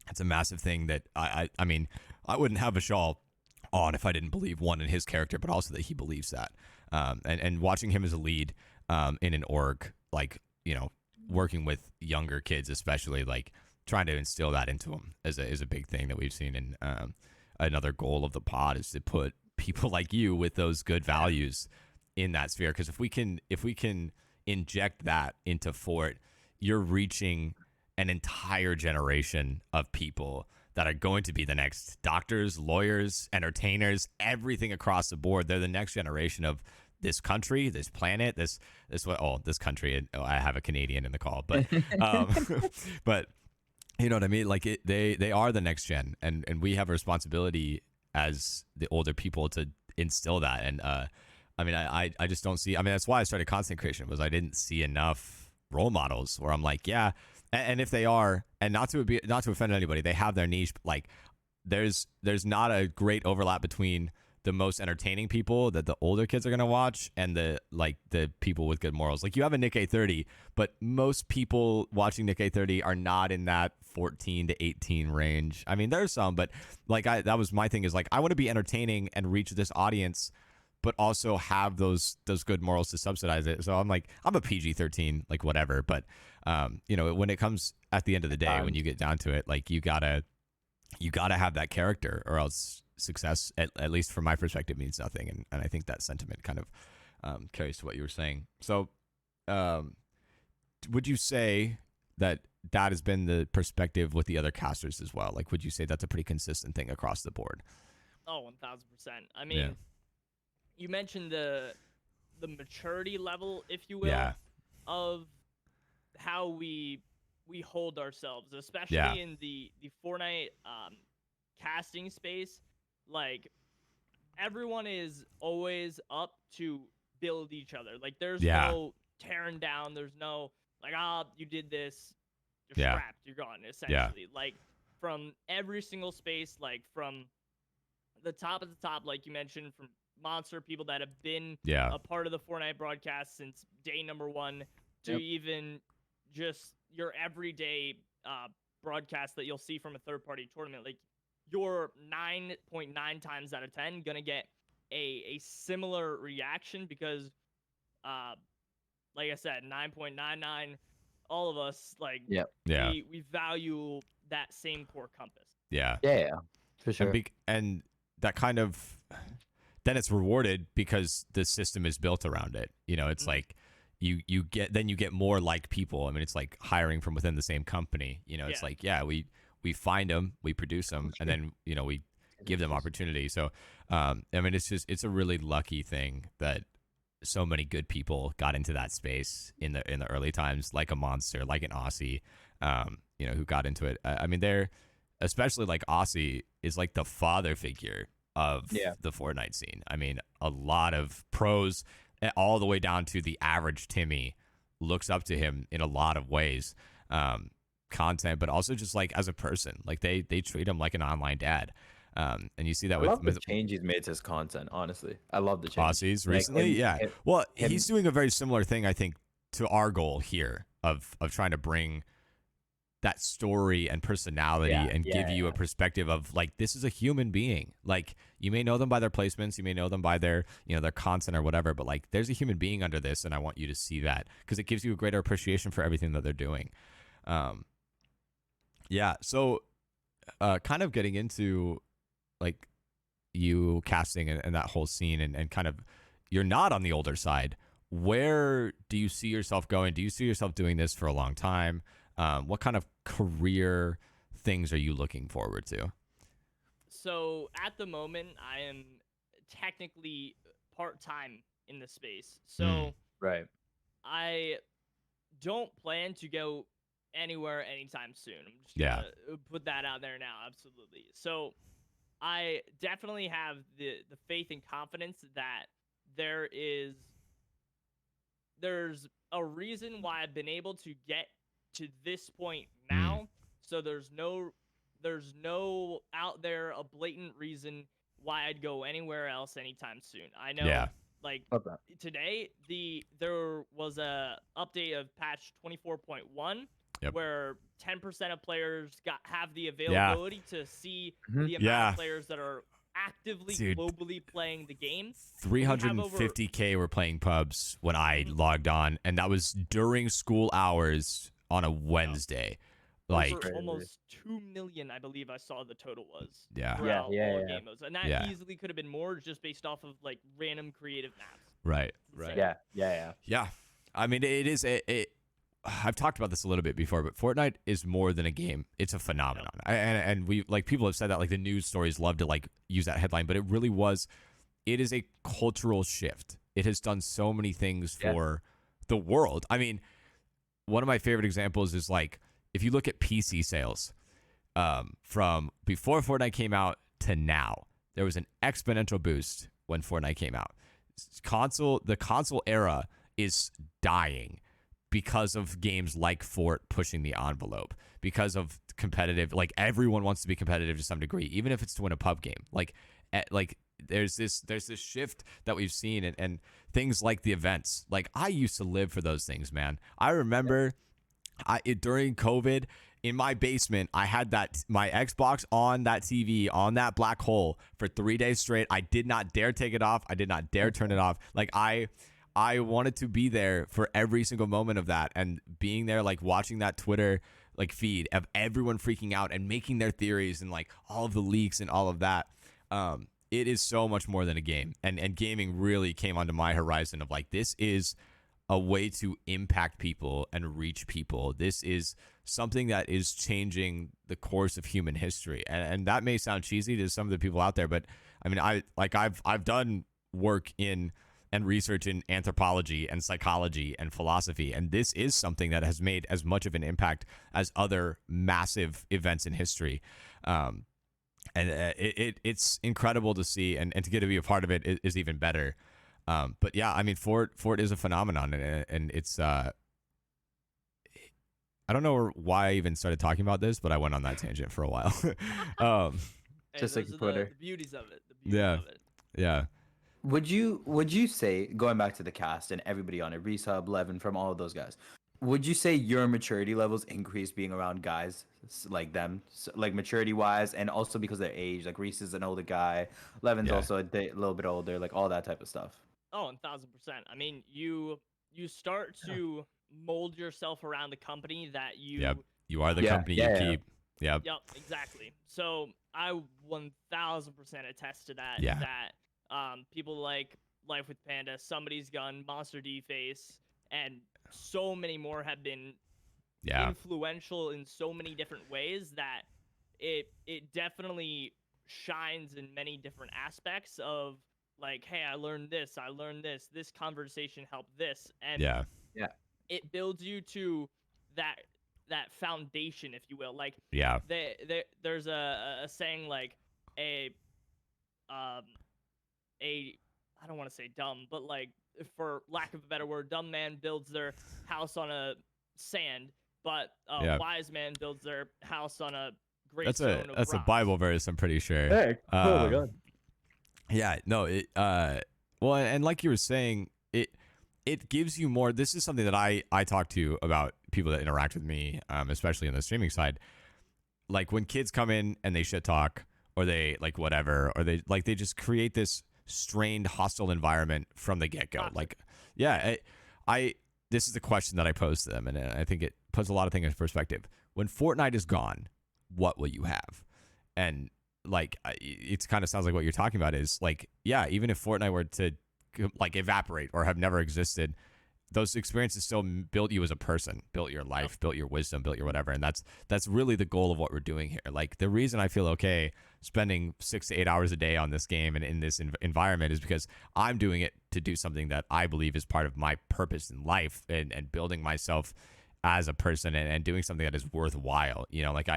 [SPEAKER 2] that's a massive thing that I mean, I wouldn't have Vishal on if I didn't believe one in his character, but also that he believes that. And watching him as a lead in an org, like, you know, working with younger kids, especially, like trying to instill that into them is a big thing that we've seen. And another goal of the pod is to put people like you with those good values in that sphere. Because if we can inject that into Fort, you're reaching an entire generation of people that are going to be the next doctors, lawyers, entertainers, everything across the board. They're the next generation of this country, this planet, this country. I have a Canadian in the call, but but you know what I mean? Like they are the next gen, and we have a responsibility as the older people to instill that. And I mean, I just don't see. I mean, that's why I started content creation, was I didn't see enough role models where I'm like, yeah. And if they are, and not to offend anybody, they have their niche. Like there's not a great overlap between the most entertaining people that the older kids are gonna watch and the people with good morals. Like you have a Nick A30, but most people watching Nick A30 are not in that 14 to 18 range. I mean, there's some, but like that was my thing, is like I want to be entertaining and reach this audience, but also have those good morals to subsidize it. So I'm a PG-13, like whatever. But you know, when it comes at the end of the day, when you get down to it, like you gotta have that character, or else success, at least from my perspective, means nothing. And I think that sentiment kind of carries to what you were saying. So would you say that has been the perspective with the other casters as well? Like, would you say that's a pretty consistent thing across the board?
[SPEAKER 3] Oh, 1000%. I mean, you mentioned the maturity level, if you will, of how we hold ourselves, especially in the Fortnite casting space. Like everyone is always up to build each other. Like there's no tearing down. There's no like, you did this, you're scrapped, you're gone. Essentially, like from every single space, like from the top of the top, like you mentioned, from monster people that have been a part of the Fortnite broadcast since day number one, to even just your everyday broadcast that you'll see from a third-party tournament. Like you're 9.9 times out of 10 gonna get a similar reaction, because like I said, 9.99, all of us, like we value that same core compass.
[SPEAKER 1] Yeah, for sure.
[SPEAKER 2] And that kind of, then it's rewarded because the system is built around it. You know, it's like you get more like people. I mean, it's like hiring from within the same company. You know, it's like, we find them, we produce them, and then, you know, we give them opportunity. So, I mean, it's a really lucky thing that so many good people got into that space in the early times, like a Monster, like an Aussie, you know, who got into it. I mean, they're, especially like Aussie is like the father figure of the Fortnite scene. I mean, a lot of pros, all the way down to the average Timmy, looks up to him in a lot of ways. Content, but also just like as a person, like they treat him like an online dad. And you see that
[SPEAKER 1] I love the change he's made to his content. Honestly, I love the change.
[SPEAKER 2] Aussies recently, well, he's doing a very similar thing, I think, to our goal here of trying to bring that story and personality and give you a perspective of like, this is a human being. Like, you may know them by their placements, you may know them by their, you know, their content or whatever, but like there's a human being under this, and I want you to see that, because it gives you a greater appreciation for everything that they're doing. So kind of getting into like you casting and that whole scene, and kind of, you're not on the older side. Where do you see yourself going? Do you see yourself doing this for a long time? What kind of career things are you looking forward to?
[SPEAKER 3] So at the moment, I am technically part-time in the space. So
[SPEAKER 1] right.
[SPEAKER 3] I don't plan to go anywhere anytime soon. I'm just gonna put that out there now. Absolutely. So I definitely have the faith and confidence that there's a reason why I've been able to get to this point now. So there's no out there a blatant reason why I'd go anywhere else anytime soon. I know like today there was a update of patch 24.1
[SPEAKER 2] Yep.
[SPEAKER 3] where 10% of players have the availability to see
[SPEAKER 1] Mhm.
[SPEAKER 3] the amount
[SPEAKER 2] Yeah.
[SPEAKER 3] of players that are actively
[SPEAKER 2] Dude.
[SPEAKER 3] globally playing the game. We have over
[SPEAKER 2] 350K were playing pubs when I
[SPEAKER 3] Mhm.
[SPEAKER 2] logged on, and that was during school hours on a Wednesday. Like,
[SPEAKER 3] over
[SPEAKER 1] Crazy.
[SPEAKER 3] almost 2 million, I believe I saw the total was
[SPEAKER 2] yeah,
[SPEAKER 3] throughout
[SPEAKER 1] Yeah,
[SPEAKER 3] all
[SPEAKER 1] yeah.
[SPEAKER 3] game modes, and that
[SPEAKER 2] Yeah.
[SPEAKER 3] easily could have been more just based off of like random creative maps.
[SPEAKER 2] right,
[SPEAKER 3] Insane.
[SPEAKER 2] right.
[SPEAKER 1] Yeah.
[SPEAKER 2] Yeah. I mean, it is I've talked about this a little bit before, but Fortnite is more than a game. It's a phenomenon. And we, like, people have said that, like, the news stories love to, like, use that headline, but it really was. It is a cultural shift. It has done so many things for the world. I mean, one of my favorite examples is, like, if you look at PC sales, from before Fortnite came out to now, there was an exponential boost when Fortnite came out. The console era is dying because of games like Fort pushing the envelope, because of competitive, like, everyone wants to be competitive to some degree, even if it's to win a pub game. Like there's this shift that we've seen, and things like the events. Like, I used to live for those things, man. I remember during COVID, in my basement, I had my Xbox on that TV on that black hole for 3 days straight. I did not dare take it off. I did not dare turn it off. Like, I wanted to be there for every single moment of that, and being there, like, watching that Twitter, like, feed of everyone freaking out and making their theories and, like, all of the leaks and all of that. It is so much more than a game, and gaming really came onto my horizon of, like, this is a way to impact people and reach people. This is something that is changing the course of human history. And that may sound cheesy to some of the people out there, but I mean, I've done work in and research in anthropology and psychology and philosophy, and this is something that has made as much of an impact as other massive events in history. It's incredible to see, and to get to be a part of it is even better. But yeah, I mean, Fort is a phenomenon, and it's I don't know why I even started talking about this, but I went on that tangent for a while.
[SPEAKER 3] Hey,
[SPEAKER 1] Just like
[SPEAKER 3] those are
[SPEAKER 1] Twitter.
[SPEAKER 3] the beauties of it. The beauties
[SPEAKER 2] Yeah.
[SPEAKER 3] of it.
[SPEAKER 2] Yeah.
[SPEAKER 1] Would you say, going back to the cast and everybody on it, Resub, Levin, from all of those guys, would you say your maturity levels increase being around guys like them, like maturity wise, and also because of their age? Like, Reese is an older guy, Levin's
[SPEAKER 2] Yeah.
[SPEAKER 1] also a little bit older, like all that type of stuff.
[SPEAKER 3] Oh, 1000%. I mean, you start to mold yourself around the company that you.
[SPEAKER 2] Yep. You are the
[SPEAKER 1] Yeah,
[SPEAKER 2] company you
[SPEAKER 1] yeah.
[SPEAKER 2] keep. Yep.
[SPEAKER 3] Yep, exactly. So I 1000% attest to that.
[SPEAKER 2] Yeah.
[SPEAKER 3] That people like Life with Panda, Somebody's Gun, Monster D Face, and so many more have been
[SPEAKER 2] Yeah.
[SPEAKER 3] influential in so many different ways that it definitely shines in many different aspects of, like, hey, I learned this, this conversation helped this, and
[SPEAKER 2] Yeah.
[SPEAKER 3] it builds you to that foundation, if you will. Like,
[SPEAKER 2] Yeah.
[SPEAKER 3] there's a saying, like, a I don't want to say dumb, but, like, for lack of a better word, dumb man builds their house on a sand, but a
[SPEAKER 2] Yeah.
[SPEAKER 3] wise man builds their house on a great
[SPEAKER 2] That's
[SPEAKER 3] stone of
[SPEAKER 2] a
[SPEAKER 3] rocks.
[SPEAKER 2] Bible verse, I'm pretty sure.
[SPEAKER 1] Hey, oh my god.
[SPEAKER 2] Yeah, no, well, and like you were saying, it gives you more. This is something that I talk to about people that interact with me, especially on the streaming side. Like, when kids come in and they shit talk, or they, like, whatever, or they just create this strained, hostile environment from the get go.
[SPEAKER 3] Toxic.
[SPEAKER 2] Like, yeah, I this is the question that I pose to them, and I think it puts a lot of things in perspective. When Fortnite is gone, what will you have? And, like, it kind of sounds like what you're talking about is, like, yeah, even if Fortnite were to, like, evaporate or have never existed, those experiences still built you as a person, built your life, built your wisdom, built your whatever. And that's really the goal of what we're doing here. Like, the reason I feel okay spending 6 to 8 hours a day on this game and in this environment is because I'm doing it to do something that I believe is part of my purpose in life, and building myself as a person, and doing something that is worthwhile. You know, like,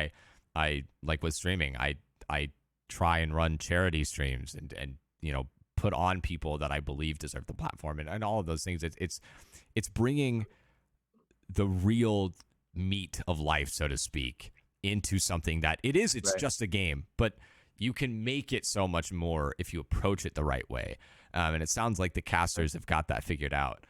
[SPEAKER 2] I like with streaming, I try and run charity streams, and you know, put on people that I believe deserve the platform, and all of those things. It's bringing the real meat of life, so to speak, into something that it's
[SPEAKER 1] Right.
[SPEAKER 2] just a game, but you can make it so much more if you approach it the right way. And it sounds like the casters have got that figured out.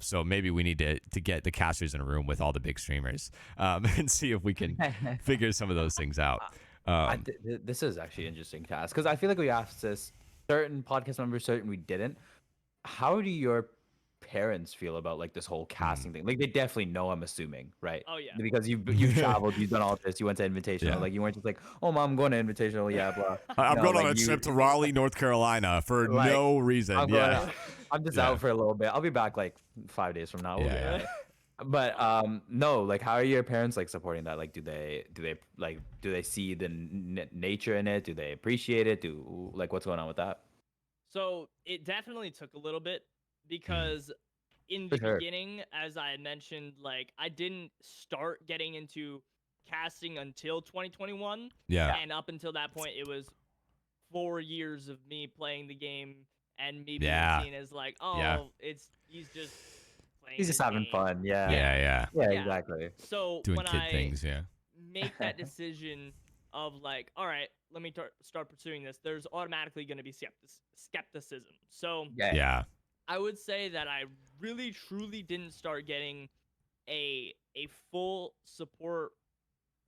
[SPEAKER 2] So maybe we need to get the casters in a room with all the big streamers and see if we can figure some of those things out.
[SPEAKER 1] This is actually interesting to ask because I feel like we asked this certain podcast members, certain we didn't. How do your parents feel about like this whole casting thing? Like they definitely know, I'm assuming, right?
[SPEAKER 3] Oh yeah.
[SPEAKER 1] Because you've traveled, you've done all this, you went to invitational.
[SPEAKER 2] Yeah.
[SPEAKER 1] Like you weren't just like, oh mom, I'm going to invitational, yeah, blah.
[SPEAKER 2] I'm
[SPEAKER 1] No,
[SPEAKER 2] going on
[SPEAKER 1] like,
[SPEAKER 2] a trip to Raleigh, North Carolina for
[SPEAKER 1] Like,
[SPEAKER 2] no reason.
[SPEAKER 1] I'm
[SPEAKER 2] Yeah.
[SPEAKER 1] I'm just
[SPEAKER 2] Yeah.
[SPEAKER 1] out for a little bit. I'll be back like 5 days from now. We'll be
[SPEAKER 2] Yeah.
[SPEAKER 1] alright. But no, like how are your parents like supporting that? Like do they see the nature in it? Do they appreciate it? Like what's going on with that?
[SPEAKER 3] So it definitely took a little bit because in
[SPEAKER 1] For
[SPEAKER 3] the
[SPEAKER 1] sure.
[SPEAKER 3] beginning, as I had mentioned, like I didn't start getting into casting until 2021.
[SPEAKER 2] Yeah.
[SPEAKER 3] And up until that point, it was 4 years of me playing the game and me being
[SPEAKER 2] Yeah.
[SPEAKER 3] seen as like, oh,
[SPEAKER 2] Yeah.
[SPEAKER 3] he's just playing.
[SPEAKER 1] He's just
[SPEAKER 3] his
[SPEAKER 1] having
[SPEAKER 3] game.
[SPEAKER 1] fun. Yeah.
[SPEAKER 2] Yeah.
[SPEAKER 1] Yeah,
[SPEAKER 3] Yeah.
[SPEAKER 1] exactly.
[SPEAKER 3] So
[SPEAKER 2] Doing
[SPEAKER 3] when
[SPEAKER 2] kid
[SPEAKER 3] I
[SPEAKER 2] things. Yeah.
[SPEAKER 3] make that decision of like, all right, let me start pursuing this, there's automatically going to be skepticism. So
[SPEAKER 2] Yeah.
[SPEAKER 3] I would say that I really truly didn't start getting a full support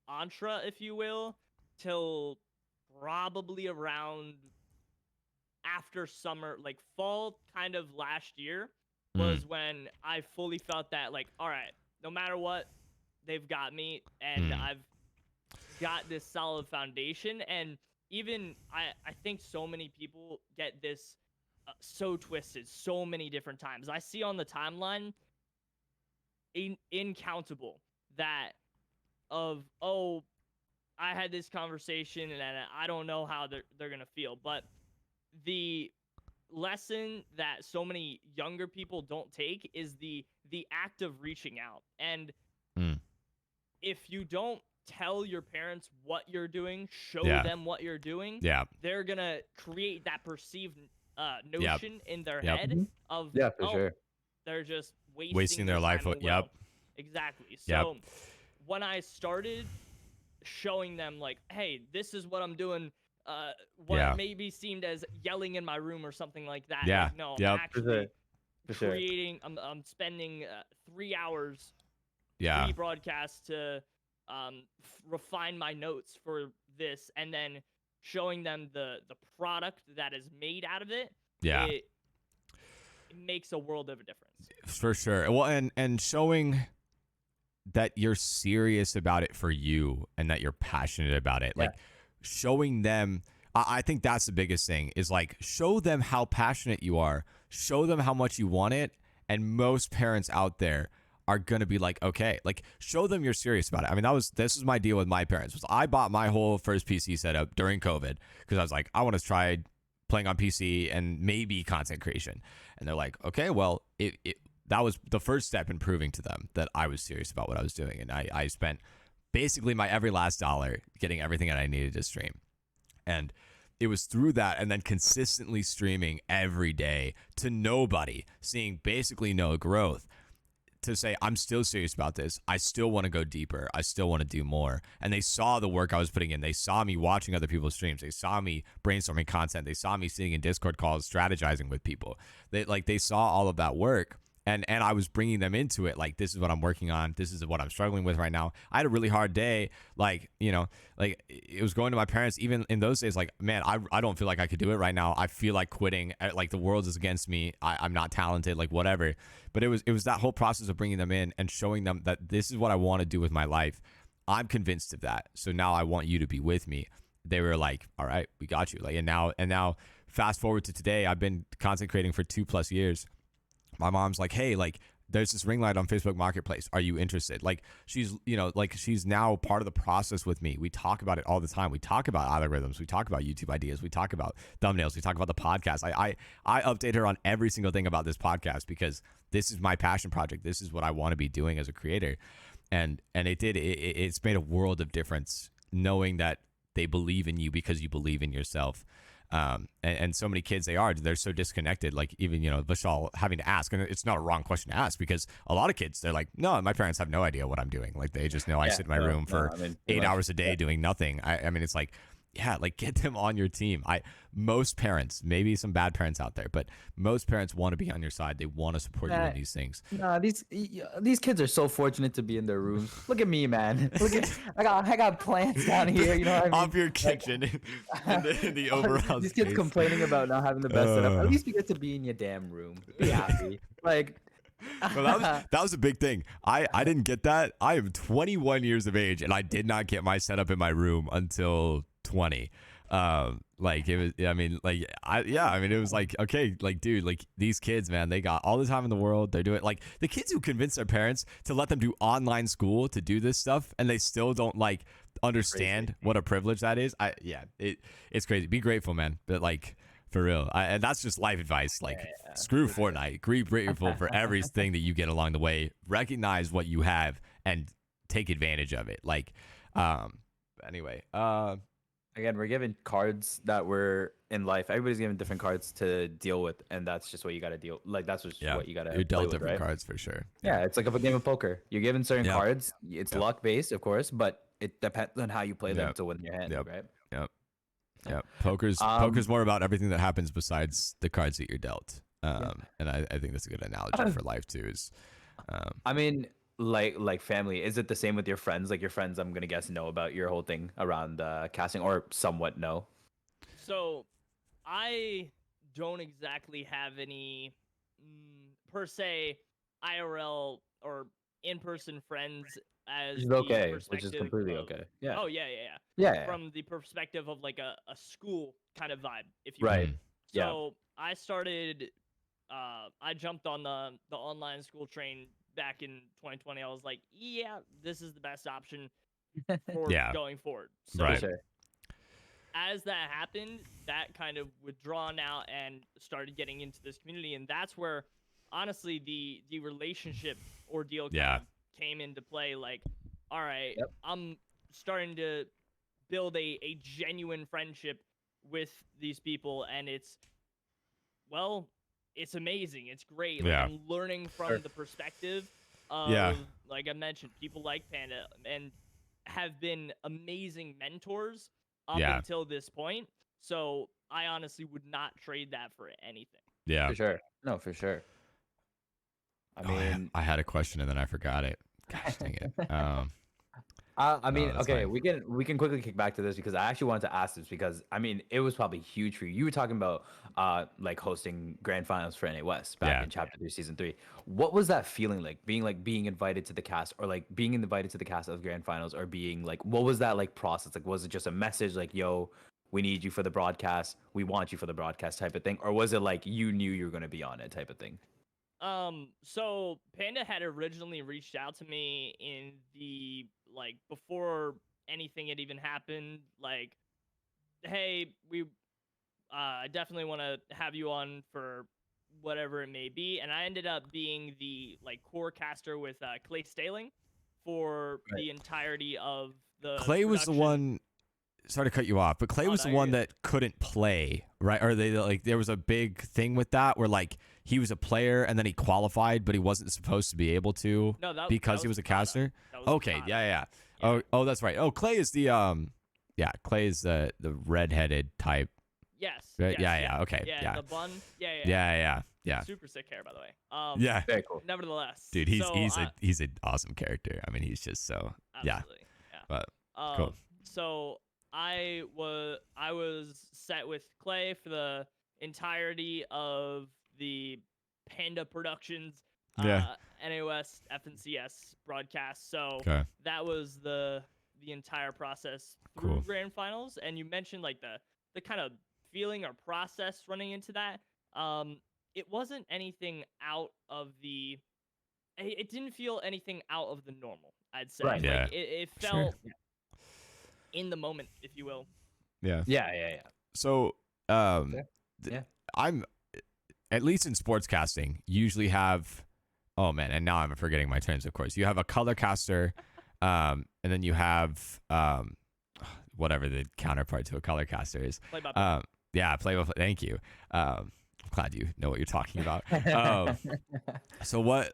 [SPEAKER 3] mantra, if you will, till probably around after summer, like fall kind of last year was when I fully felt that like, all right, no matter what, they've got me and I've got this solid foundation. And even I think so many people get this so twisted so many different times. I see on the timeline incountable that of, oh, I had this conversation and I don't know how they're gonna feel. But the lesson that so many younger people don't take is the act of reaching out. And if you don't tell your parents what you're doing, show them what you're doing, they're gonna create that perceived notion in their head of
[SPEAKER 1] for sure.
[SPEAKER 3] They're just
[SPEAKER 2] Wasting their life.
[SPEAKER 3] time
[SPEAKER 2] Yep.
[SPEAKER 3] well. Exactly. So when I started showing them like, hey, this is what I'm doing, what maybe seemed as yelling in my room or something like that.
[SPEAKER 2] Yeah.
[SPEAKER 3] Like, no, I'm
[SPEAKER 2] Yep.
[SPEAKER 3] actually
[SPEAKER 1] For sure.
[SPEAKER 3] creating. I'm spending 3 hours broadcast to refine my notes for this, and then showing them the product that is made out of it. It makes a world of a difference.
[SPEAKER 2] For sure. Well, and showing that you're serious about it for you and that you're passionate about it. Like showing them, I think that's the biggest thing is like show them how passionate you are, show them how much you want it. And most parents out there are going to be like, okay, like show them you're serious about it. I mean, this was my deal with my parents was I bought my whole first PC setup during COVID because I was like, I want to try playing on PC and maybe content creation. And they're like, okay, well, that was the first step in proving to them that I was serious about what I was doing. And I spent basically my every last dollar getting everything that I needed to stream. And it was through that and then consistently streaming every day to nobody, seeing basically no growth, to say, I'm still serious about this. I still want to go deeper. I still want to do more. And they saw the work I was putting in. They saw me watching other people's streams. They saw me brainstorming content. They saw me sitting in Discord calls, strategizing with people. They saw all of that work. And I was bringing them into it. Like, this is what I'm working on. This is what I'm struggling with right now. I had a really hard day. Like, it was going to my parents, even in those days, like, man, I don't feel like I could do it right now. I feel like quitting. Like, the world is against me. I'm not talented, like, whatever. But it was that whole process of bringing them in and showing them that this is what I want to do with my life. I'm convinced of that. So now I want you to be with me. They were like, all right, we got you. Like, and now fast forward to today, I've been content creating for 2+ years. My mom's like, hey, like, there's this ring light on Facebook Marketplace. Are you interested? Like, she's now part of the process with me. We talk about it all the time. We talk about algorithms. We talk about YouTube ideas. We talk about thumbnails. We talk about the podcast. I update her on every single thing about this podcast because this is my passion project. This is what I want to be doing as a creator. And it's made a world of difference knowing that they believe in you because you believe in yourself. And so many kids, they're so disconnected. Like, even, Vishal having to ask, and it's not a wrong question to ask because a lot of kids, they're like, no, my parents have no idea what I'm doing. Like, they just know I sit in my room for 8 hours a day doing nothing. I mean, it's like, yeah, like get them on your team. Most parents, maybe some bad parents out there, but most parents want to be on your side. They want to support you in these things.
[SPEAKER 1] Nah, these kids are so fortunate to be in their rooms. Look at me, man. Look at I got plants down here. You know what I mean?
[SPEAKER 2] Off your kitchen in the overall
[SPEAKER 1] these kids
[SPEAKER 2] space.
[SPEAKER 1] complaining about not having the best setup. At least you get to be in your damn room. Be happy. Like.
[SPEAKER 2] Well, that was a big thing. I didn't get that. I am 21 years of age and I did not get my setup in my room until 20. Like it was, I mean, like I mean, it was like, okay, like, dude, like these kids, man, they got all the time in the world. They're doing like the kids who convince their parents to let them do online school to do this stuff, and they still don't like understand what a privilege that is. It's crazy. Be grateful, man. But like, for real. And that's just life advice. Like, screw Fortnite. Be grateful for everything that you get along the way. Recognize what you have and take advantage of it. Like, anyway.
[SPEAKER 1] Again, we're given cards that were in life. Everybody's given different cards to deal with, and that's just what you got to deal. Like, that's just what you got to.
[SPEAKER 2] You're dealt
[SPEAKER 1] with,
[SPEAKER 2] different
[SPEAKER 1] right?
[SPEAKER 2] cards for sure.
[SPEAKER 1] Yeah, it's like a game of poker. You're given certain cards. It's luck based, of course, but it depends on how you play them to win your hand, right?
[SPEAKER 2] Yeah, poker's more about everything that happens besides the cards that you're dealt. And I think that's a good analogy for life too. Is
[SPEAKER 1] I mean, like family. Is it the same with your friends? Like your friends, I'm gonna guess know about your whole thing around casting, or somewhat know.
[SPEAKER 3] So, I don't exactly have any per se IRL or in-person friends as
[SPEAKER 1] Which is
[SPEAKER 3] the
[SPEAKER 1] okay, which is
[SPEAKER 3] perspective
[SPEAKER 1] completely
[SPEAKER 3] of-
[SPEAKER 1] okay. Yeah.
[SPEAKER 3] Oh yeah.
[SPEAKER 1] Yeah.
[SPEAKER 3] From the perspective of like a school kind of vibe, if you
[SPEAKER 1] Right.
[SPEAKER 3] will.
[SPEAKER 1] Yeah.
[SPEAKER 3] So I started. I jumped on the online school train back in 2020. I was like, yeah, this is the best option for going forward. So
[SPEAKER 2] Right.
[SPEAKER 1] Sure.
[SPEAKER 3] as that happened, that kind of withdrawn out and started getting into this community, and that's where honestly the relationship ordeal kind of came into play. Like, all right, I'm starting to build a genuine friendship with these people, and it's amazing. It's great. Like, I'm learning from the perspective of, like I mentioned, people like Panda and have been amazing mentors up until this point. So I honestly would not trade that for anything.
[SPEAKER 2] Yeah.
[SPEAKER 1] For sure. No, for sure. I mean,
[SPEAKER 2] I had a question and then I forgot it. Gosh dang it.
[SPEAKER 1] I mean,
[SPEAKER 2] that's
[SPEAKER 1] okay,
[SPEAKER 2] fine.
[SPEAKER 1] we can quickly kick back to this because I actually wanted to ask this because I mean it was probably huge for you. You were talking about like hosting grand finals for NA West back in Chapter 3, Season 3. What was that feeling like? Being invited to the cast, or like being invited to the cast of grand finals, or being like, what was that like process? Like, was it just a message like, "Yo, we need you for the broadcast. We want you for the broadcast" type of thing, or was it like you knew you were going to be on it type of thing?
[SPEAKER 3] So Panda had originally reached out to me in the like before anything had even happened, like, hey, we definitely want to have you on for whatever it may be, and I ended up being the like core caster with Clay Staling for the entirety of the
[SPEAKER 2] Clay was the
[SPEAKER 3] production.
[SPEAKER 2] one. Sorry to cut you off, but Clay was the one that couldn't play, right? Or they like there was a big thing with that where like he was a player and then he qualified, but he wasn't supposed to be able to because he was a caster. Okay, yeah. Oh, that's right. Oh, Clay is the Clay is the redheaded type.
[SPEAKER 3] Yes.
[SPEAKER 2] Right?
[SPEAKER 3] Yes,
[SPEAKER 2] Yeah. Okay.
[SPEAKER 3] Yeah. The bun. Yeah. Super sick hair, by the way.
[SPEAKER 2] Yeah.
[SPEAKER 1] Very cool.
[SPEAKER 3] Nevertheless,
[SPEAKER 2] Dude, he's an awesome character. I mean, he's just so
[SPEAKER 3] absolutely, yeah.
[SPEAKER 2] But cool.
[SPEAKER 3] So I was set with Clay for the entirety of the Panda Productions NAOS FNCS broadcast. So that was the entire process through grand finals. And you mentioned like the kind of feeling or process running into that. It wasn't anything out of the. It didn't feel anything out of the normal, I'd say.
[SPEAKER 1] Right.
[SPEAKER 3] Like, it felt in the moment, if you will.
[SPEAKER 2] Yeah. So, I'm at least in sportscasting usually have. Oh man, and now I'm forgetting my terms. Of course, you have a color caster, and then you have whatever the counterpart to a color caster is.
[SPEAKER 3] Play by play.
[SPEAKER 2] Play-by-play. Thank you. I'm glad you know what you're talking about. So what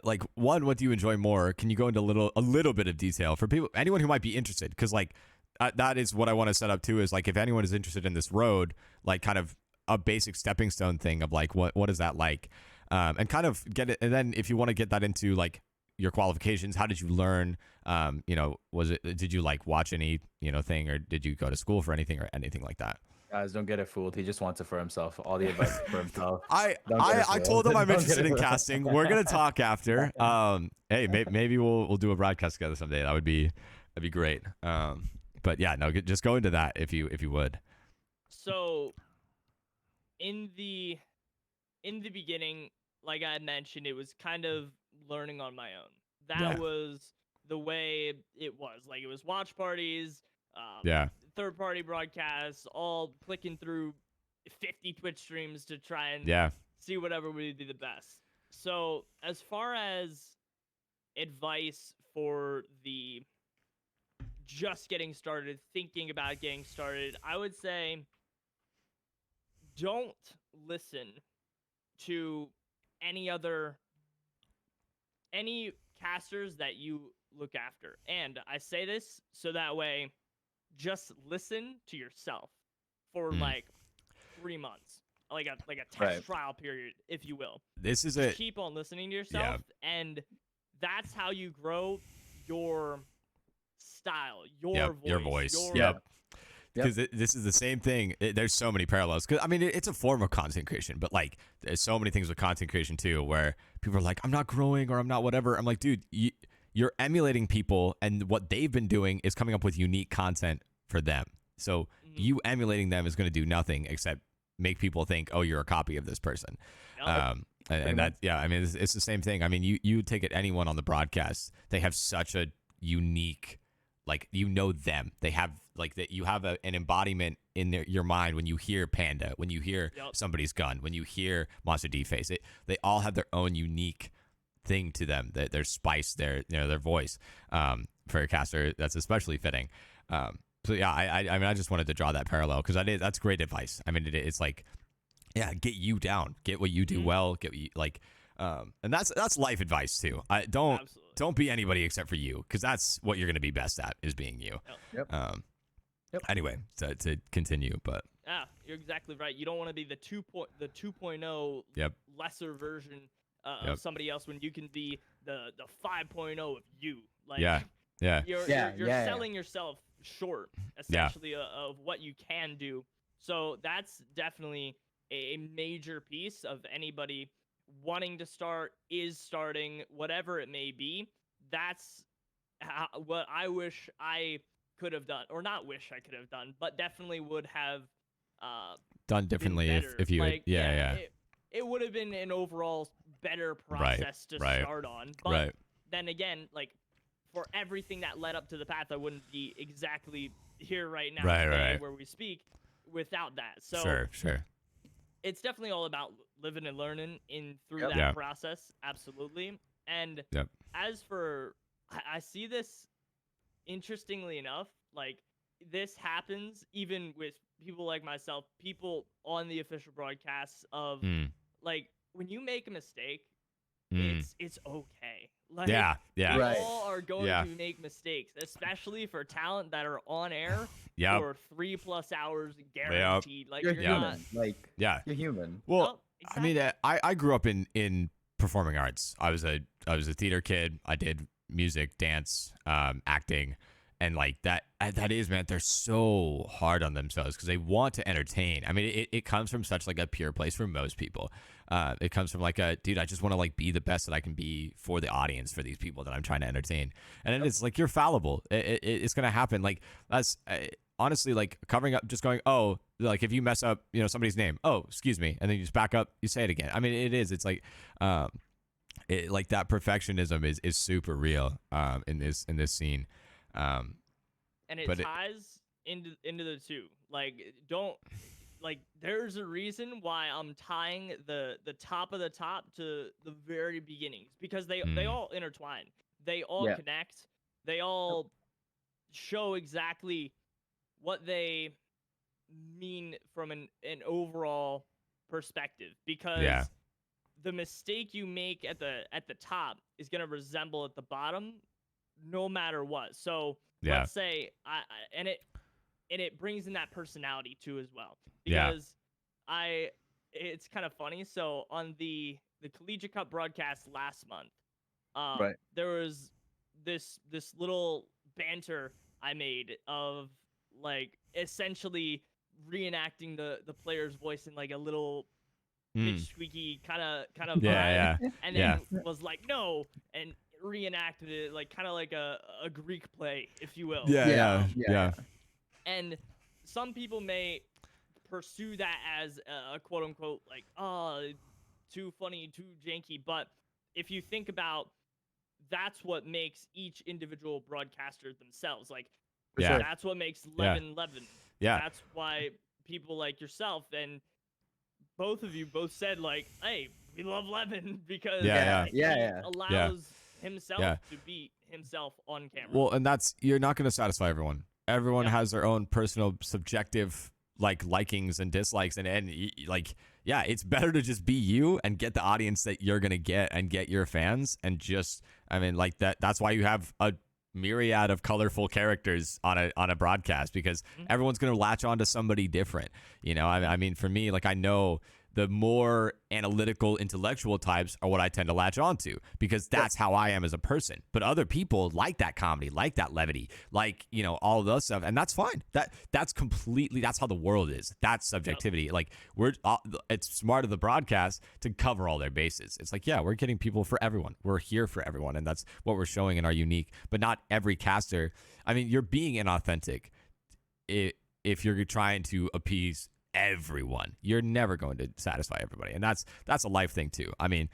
[SPEAKER 2] do you enjoy more? Can you go into a little bit of detail for people, anyone who might be interested? Because like that is what I want to set up too. Is like if anyone is interested in this road, like kind of a basic stepping stone thing of like what is that like, and kind of get it. And then if you want to get that into like your qualifications, how did you learn? Did you like watch any thing, or did you go to school for anything or anything like that?
[SPEAKER 1] Guys, don't get it fooled. He just wants it for himself. All the advice is for himself.
[SPEAKER 2] I told him I'm interested in casting. We're gonna talk after. Hey, maybe we'll do a broadcast together someday. That'd be great. But yeah, no, just go into that if you would.
[SPEAKER 3] So, in the beginning, like I had mentioned, it was kind of learning on my own. That was the way it was. Like it was watch parties. Third-party broadcasts, all clicking through 50 Twitch streams to try and see whatever would be the best. So as far as advice for the just getting started, thinking about getting started, I would say don't listen to any casters that you look after. And I say this so that way just listen to yourself for like 3 months, like a test trial period, if you will.
[SPEAKER 2] This is
[SPEAKER 3] just keep on listening to yourself, and that's how you grow your style, your voice.
[SPEAKER 2] Because this is the same thing. There's so many parallels. Because I mean, it's a form of content creation, but like, there's so many things with content creation too, where people are like, "I'm not growing," or "I'm not whatever." I'm like, dude, you're emulating people, and what they've been doing is coming up with unique content for them. So you emulating them is going to do nothing except make people think, "Oh, you're a copy of this person." And that, I mean, it's the same thing. I mean, you take it anyone on the broadcast, they have such a unique, like, them. They have like that. You have an embodiment in your mind when you hear Panda, when you hear somebody's gun, when you hear Monster D Face. They all have their own unique thing to them, their spice, their voice. For a caster, that's especially fitting. So yeah, I mean, I just wanted to draw that parallel because that's great advice. I mean, it's like, get you down, get what you do well, get what you like, and that's life advice too. Don't be anybody except for you, because that's what you're going to be best at, is being you. Anyway, to continue, but
[SPEAKER 3] you're exactly right. You don't want to be the 2.0 lesser version of somebody else when you can be the 5.0 of you. Like you're selling yourself short, essentially, of what you can do. So that's definitely a major piece of anybody wanting to start, is starting, whatever it may be. That's what I wish I could have done, or not wish I could have done, but definitely would have
[SPEAKER 2] done differently if you
[SPEAKER 3] like, it would have been an overall better process to start on. But then again, like, for everything that led up to the path, I wouldn't be exactly here right now where we speak without that. So
[SPEAKER 2] sure.
[SPEAKER 3] It's definitely all about living and learning through that process. Absolutely. And as for, I see this, interestingly enough, like, this happens even with people like myself, people on the official broadcasts of like, when you make a mistake, it's okay. Like, we all are going to make mistakes, especially for talent that are on air for 3+ hours guaranteed. Like, you're
[SPEAKER 1] human. You're human.
[SPEAKER 2] Well, exactly. I mean, I grew up in performing arts. I was a theater kid. I did music, dance, acting. And like that is, man, they're so hard on themselves because they want to entertain. I mean, it comes from such like a pure place for most people. It comes from like dude, I just want to like be the best that I can be for the audience, for these people that I'm trying to entertain. And it's like, you're fallible. It's going to happen. Like, that's honestly, like, covering up, just going, oh, like, if you mess up, somebody's name, oh, excuse me. And then you just back up, you say it again. I mean, it's like, like, that perfectionism is super real in this scene.
[SPEAKER 3] And it ties into the two. Like, there's a reason why I'm tying the top of the top to the very beginnings, because they all intertwine. They all connect. They all show exactly what they mean from an overall perspective, because the mistake you make at the top is going to resemble at the bottom no matter what. So
[SPEAKER 2] Yeah.
[SPEAKER 3] let's say and it brings in that personality too as well,
[SPEAKER 2] Yeah.
[SPEAKER 3] because it's kind of funny. So on the Collegiate Cup broadcast last month,
[SPEAKER 1] Right.
[SPEAKER 3] there was this little banter I made of like essentially reenacting the player's voice in like a little bitch squeaky kind of
[SPEAKER 2] Yeah,
[SPEAKER 3] vibe,
[SPEAKER 2] yeah,
[SPEAKER 3] and
[SPEAKER 2] yeah.
[SPEAKER 3] then was like no, and reenacted it like kind of like a Greek play, if you will.
[SPEAKER 2] Yeah, yeah,
[SPEAKER 1] Yeah.
[SPEAKER 2] yeah.
[SPEAKER 3] And some people may pursue that as a quote unquote like, oh, too funny, too janky. But if you think about, that's what makes each individual broadcaster themselves. Like,
[SPEAKER 1] For
[SPEAKER 2] Yeah.
[SPEAKER 1] sure.
[SPEAKER 3] that's what makes
[SPEAKER 2] Yeah.
[SPEAKER 3] Levin Levin.
[SPEAKER 2] Yeah.
[SPEAKER 3] That's why people like yourself and both of you both said like, hey, we love Levin because
[SPEAKER 2] Yeah,
[SPEAKER 3] he
[SPEAKER 1] yeah.
[SPEAKER 3] allows himself
[SPEAKER 2] Yeah.
[SPEAKER 3] to be himself on camera.
[SPEAKER 2] Well, and that's, you're not going to satisfy everyone. Everyone
[SPEAKER 3] Yep.
[SPEAKER 2] has their own personal subjective like likings and dislikes, and like, yeah, it's better to just be you and get the audience that you're going to get and get your fans, and just, I mean, like that's why you have a myriad of colorful characters on a broadcast, because everyone's going to latch on to somebody different. You know, I mean, for me, like, I know the more analytical, intellectual types are what I tend to latch onto, because that's how I am as a person. But other people like that comedy, like that levity, like, you know, all of those stuff, and that's fine. That's completely, that's how the world is. That's subjectivity. Like, it's smart of the broadcast to cover all their bases. It's like, yeah, we're getting people for everyone. We're here for everyone, and that's what we're showing in our unique. But not every caster. I mean, you're being inauthentic if you're trying to appease everyone. You're never going to satisfy everybody, and that's a life thing too. I mean,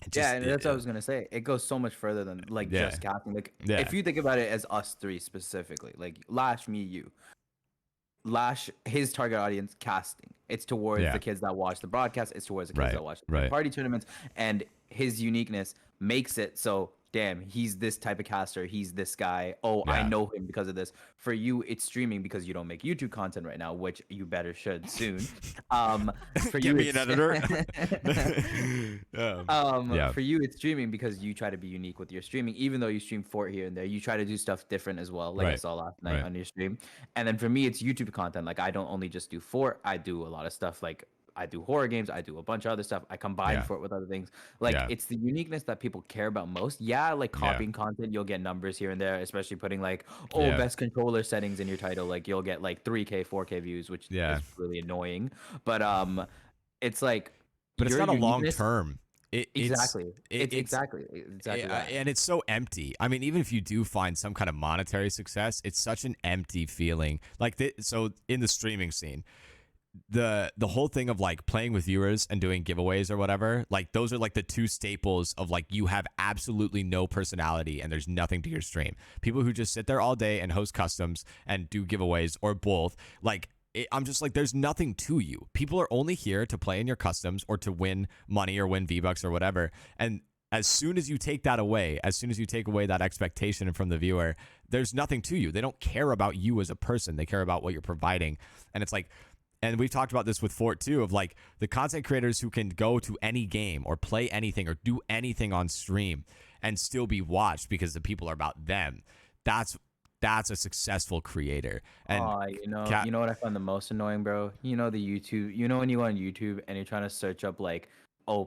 [SPEAKER 1] And that's what I was gonna say. It goes so much further than like
[SPEAKER 2] Yeah.
[SPEAKER 1] just casting. Like
[SPEAKER 2] Yeah.
[SPEAKER 1] if you think about it as us three specifically, like Lash, me, you. Lash, his target audience casting. It's towards
[SPEAKER 2] Yeah.
[SPEAKER 1] the kids that watch the broadcast. It's towards the kids
[SPEAKER 2] Right,
[SPEAKER 1] that watch the
[SPEAKER 2] right.
[SPEAKER 1] party tournaments. And his uniqueness makes it so, damn, he's this type of caster. He's this guy. Oh, I
[SPEAKER 2] Yeah.
[SPEAKER 1] know him because of this. For you, it's streaming because you don't make YouTube content right now, which you better should soon. For
[SPEAKER 2] Get
[SPEAKER 1] you,
[SPEAKER 2] me an
[SPEAKER 1] it's-
[SPEAKER 2] editor. Yeah.
[SPEAKER 1] For you, it's streaming because you try to be unique with your streaming. Even though you stream Fort here and there, you try to do stuff different as well, like I
[SPEAKER 2] Right,
[SPEAKER 1] saw last night
[SPEAKER 2] right.
[SPEAKER 1] on your stream. And then for me, it's YouTube content. Like I don't only just do Fort, I do a lot of stuff. Like I do horror games, I do a bunch of other stuff. I combine
[SPEAKER 2] Yeah.
[SPEAKER 1] Fort with other things. Like
[SPEAKER 2] Yeah.
[SPEAKER 1] it's the uniqueness that people care about most. Yeah, like
[SPEAKER 2] Yeah.
[SPEAKER 1] copying content, you'll get numbers here and there, especially putting like,
[SPEAKER 2] Yeah.
[SPEAKER 1] best controller settings in your title. Like you'll get like 3K, 4K views, which
[SPEAKER 2] Yeah.
[SPEAKER 1] is really annoying. But it's like,
[SPEAKER 2] But it's
[SPEAKER 1] your
[SPEAKER 2] not a long
[SPEAKER 1] uniqueness-
[SPEAKER 2] term.
[SPEAKER 1] Exactly.
[SPEAKER 2] It's
[SPEAKER 1] Exactly that.
[SPEAKER 2] and it's so empty. I mean, even if you do find some kind of monetary success, it's such an empty feeling. Like so in the streaming scene, the whole thing of like playing with viewers and doing giveaways or whatever, like those are like the two staples of like, you have absolutely no personality and there's nothing to your stream. People who just sit there all day and host customs and do giveaways, or both, like, I'm just like, there's nothing to you. People are only here to play in your customs or to win money or win V-Bucks or whatever. And as soon as you take that away, as soon as you take away that expectation from the viewer, there's nothing to you. They don't care about you as a person. They care about what you're providing. And it's like, and we've talked about this with Fort too, of like the content creators who can go to any game or play anything or do anything on stream and still be watched because the people are about them. That's a successful creator. And
[SPEAKER 1] you know what I find the most annoying, bro? You know the YouTube. You know when you go on YouTube and you're trying to search up like,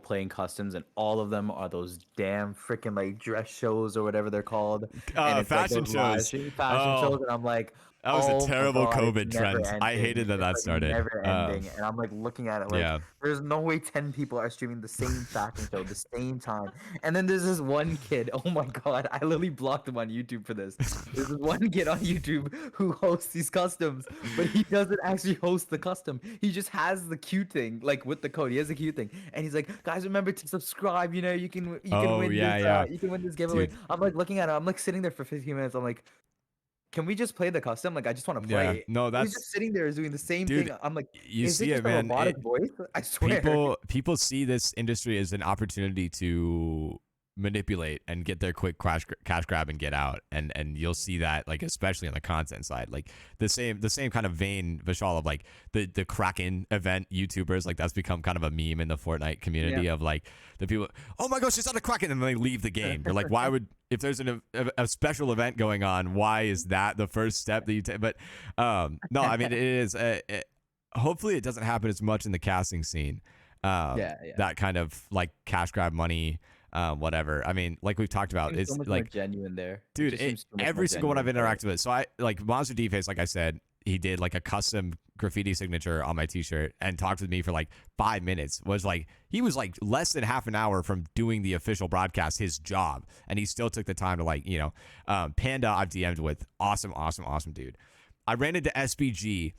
[SPEAKER 1] playing customs, and all of them are those damn freaking like dress shows or whatever they're called. And it's
[SPEAKER 2] fashion
[SPEAKER 1] like those
[SPEAKER 2] shows.
[SPEAKER 1] fashion shows, and I'm like,
[SPEAKER 2] that was
[SPEAKER 1] oh
[SPEAKER 2] a
[SPEAKER 1] my
[SPEAKER 2] terrible
[SPEAKER 1] God, it's
[SPEAKER 2] COVID
[SPEAKER 1] never
[SPEAKER 2] trend. I
[SPEAKER 1] ending.
[SPEAKER 2] hated that
[SPEAKER 1] It's,
[SPEAKER 2] that
[SPEAKER 1] like,
[SPEAKER 2] started.
[SPEAKER 1] never ending, and I'm like looking at it like,
[SPEAKER 2] Yeah.
[SPEAKER 1] there's no way 10 people are streaming the same fashion show the same time. And then there's this one kid. Oh my God, I literally blocked him on YouTube for this. There's this one kid on YouTube who hosts these customs, but he doesn't actually host the custom. He just has the cute thing, like with the code. He has a cute thing, and he's like, guys, remember to subscribe. You know, you can win this. You can win this giveaway.
[SPEAKER 2] Dude.
[SPEAKER 1] I'm like looking at it. I'm like sitting there for 15 minutes. I'm like, can we just play the custom? Like, I just want to play.
[SPEAKER 2] Yeah, no,
[SPEAKER 1] He's just sitting there doing the same
[SPEAKER 2] dude,
[SPEAKER 1] thing. I'm like,
[SPEAKER 2] you
[SPEAKER 1] is
[SPEAKER 2] see
[SPEAKER 1] it
[SPEAKER 2] it,
[SPEAKER 1] just a
[SPEAKER 2] man.
[SPEAKER 1] robotic voice? I swear.
[SPEAKER 2] People see this industry as an opportunity to manipulate and get their quick cash grab and get out, and you'll see that, like, especially on the content side, like the same kind of vein, Vishal, of like the Kraken event YouTubers, like that's become kind of a meme in the Fortnite community of like the people, oh my gosh, it's not a Kraken, and then they leave the game. You're like, why would, if there's a special event going on, why is that the first step that you take? But no, I mean, it is hopefully it doesn't happen as much in the casting scene. That kind of like cash grab money, whatever. I mean, like we've talked about, it's
[SPEAKER 1] so much
[SPEAKER 2] like
[SPEAKER 1] more genuine there,
[SPEAKER 2] dude, every single one I've interacted with. So I like Monster D-Face, like I said, he did like a custom graffiti signature on my t-shirt and talked with me for like 5 minutes. Was like, he was like less than half an hour from doing the official broadcast, his job, and he still took the time to, like, you know, Panda I've DM'd with, awesome dude. I ran into SBG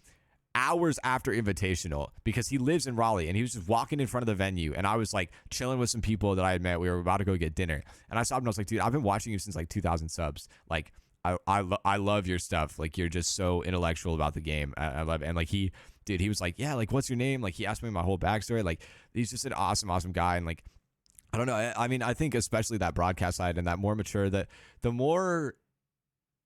[SPEAKER 2] hours after Invitational because he lives in Raleigh, and he was just walking in front of the venue, and I was like chilling with some people that I had met. We were about to go get dinner, and I saw him, and I was like, dude, I've been watching you since like 2,000 subs. Like, I love your stuff. Like, you're just so intellectual about the game. I love it. And like, he was like, yeah, like, what's your name? Like, he asked me my whole backstory. Like, he's just an awesome guy. And like, I don't know. I mean, I think especially that broadcast side and that more mature, that the more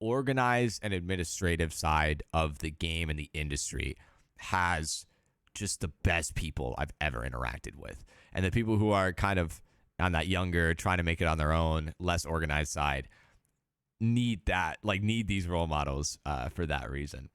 [SPEAKER 2] organized and administrative side of the game and the industry has just the best people I've ever interacted with. And the people who are kind of on that younger, trying to make it on their own, less organized side need these role models for that reason.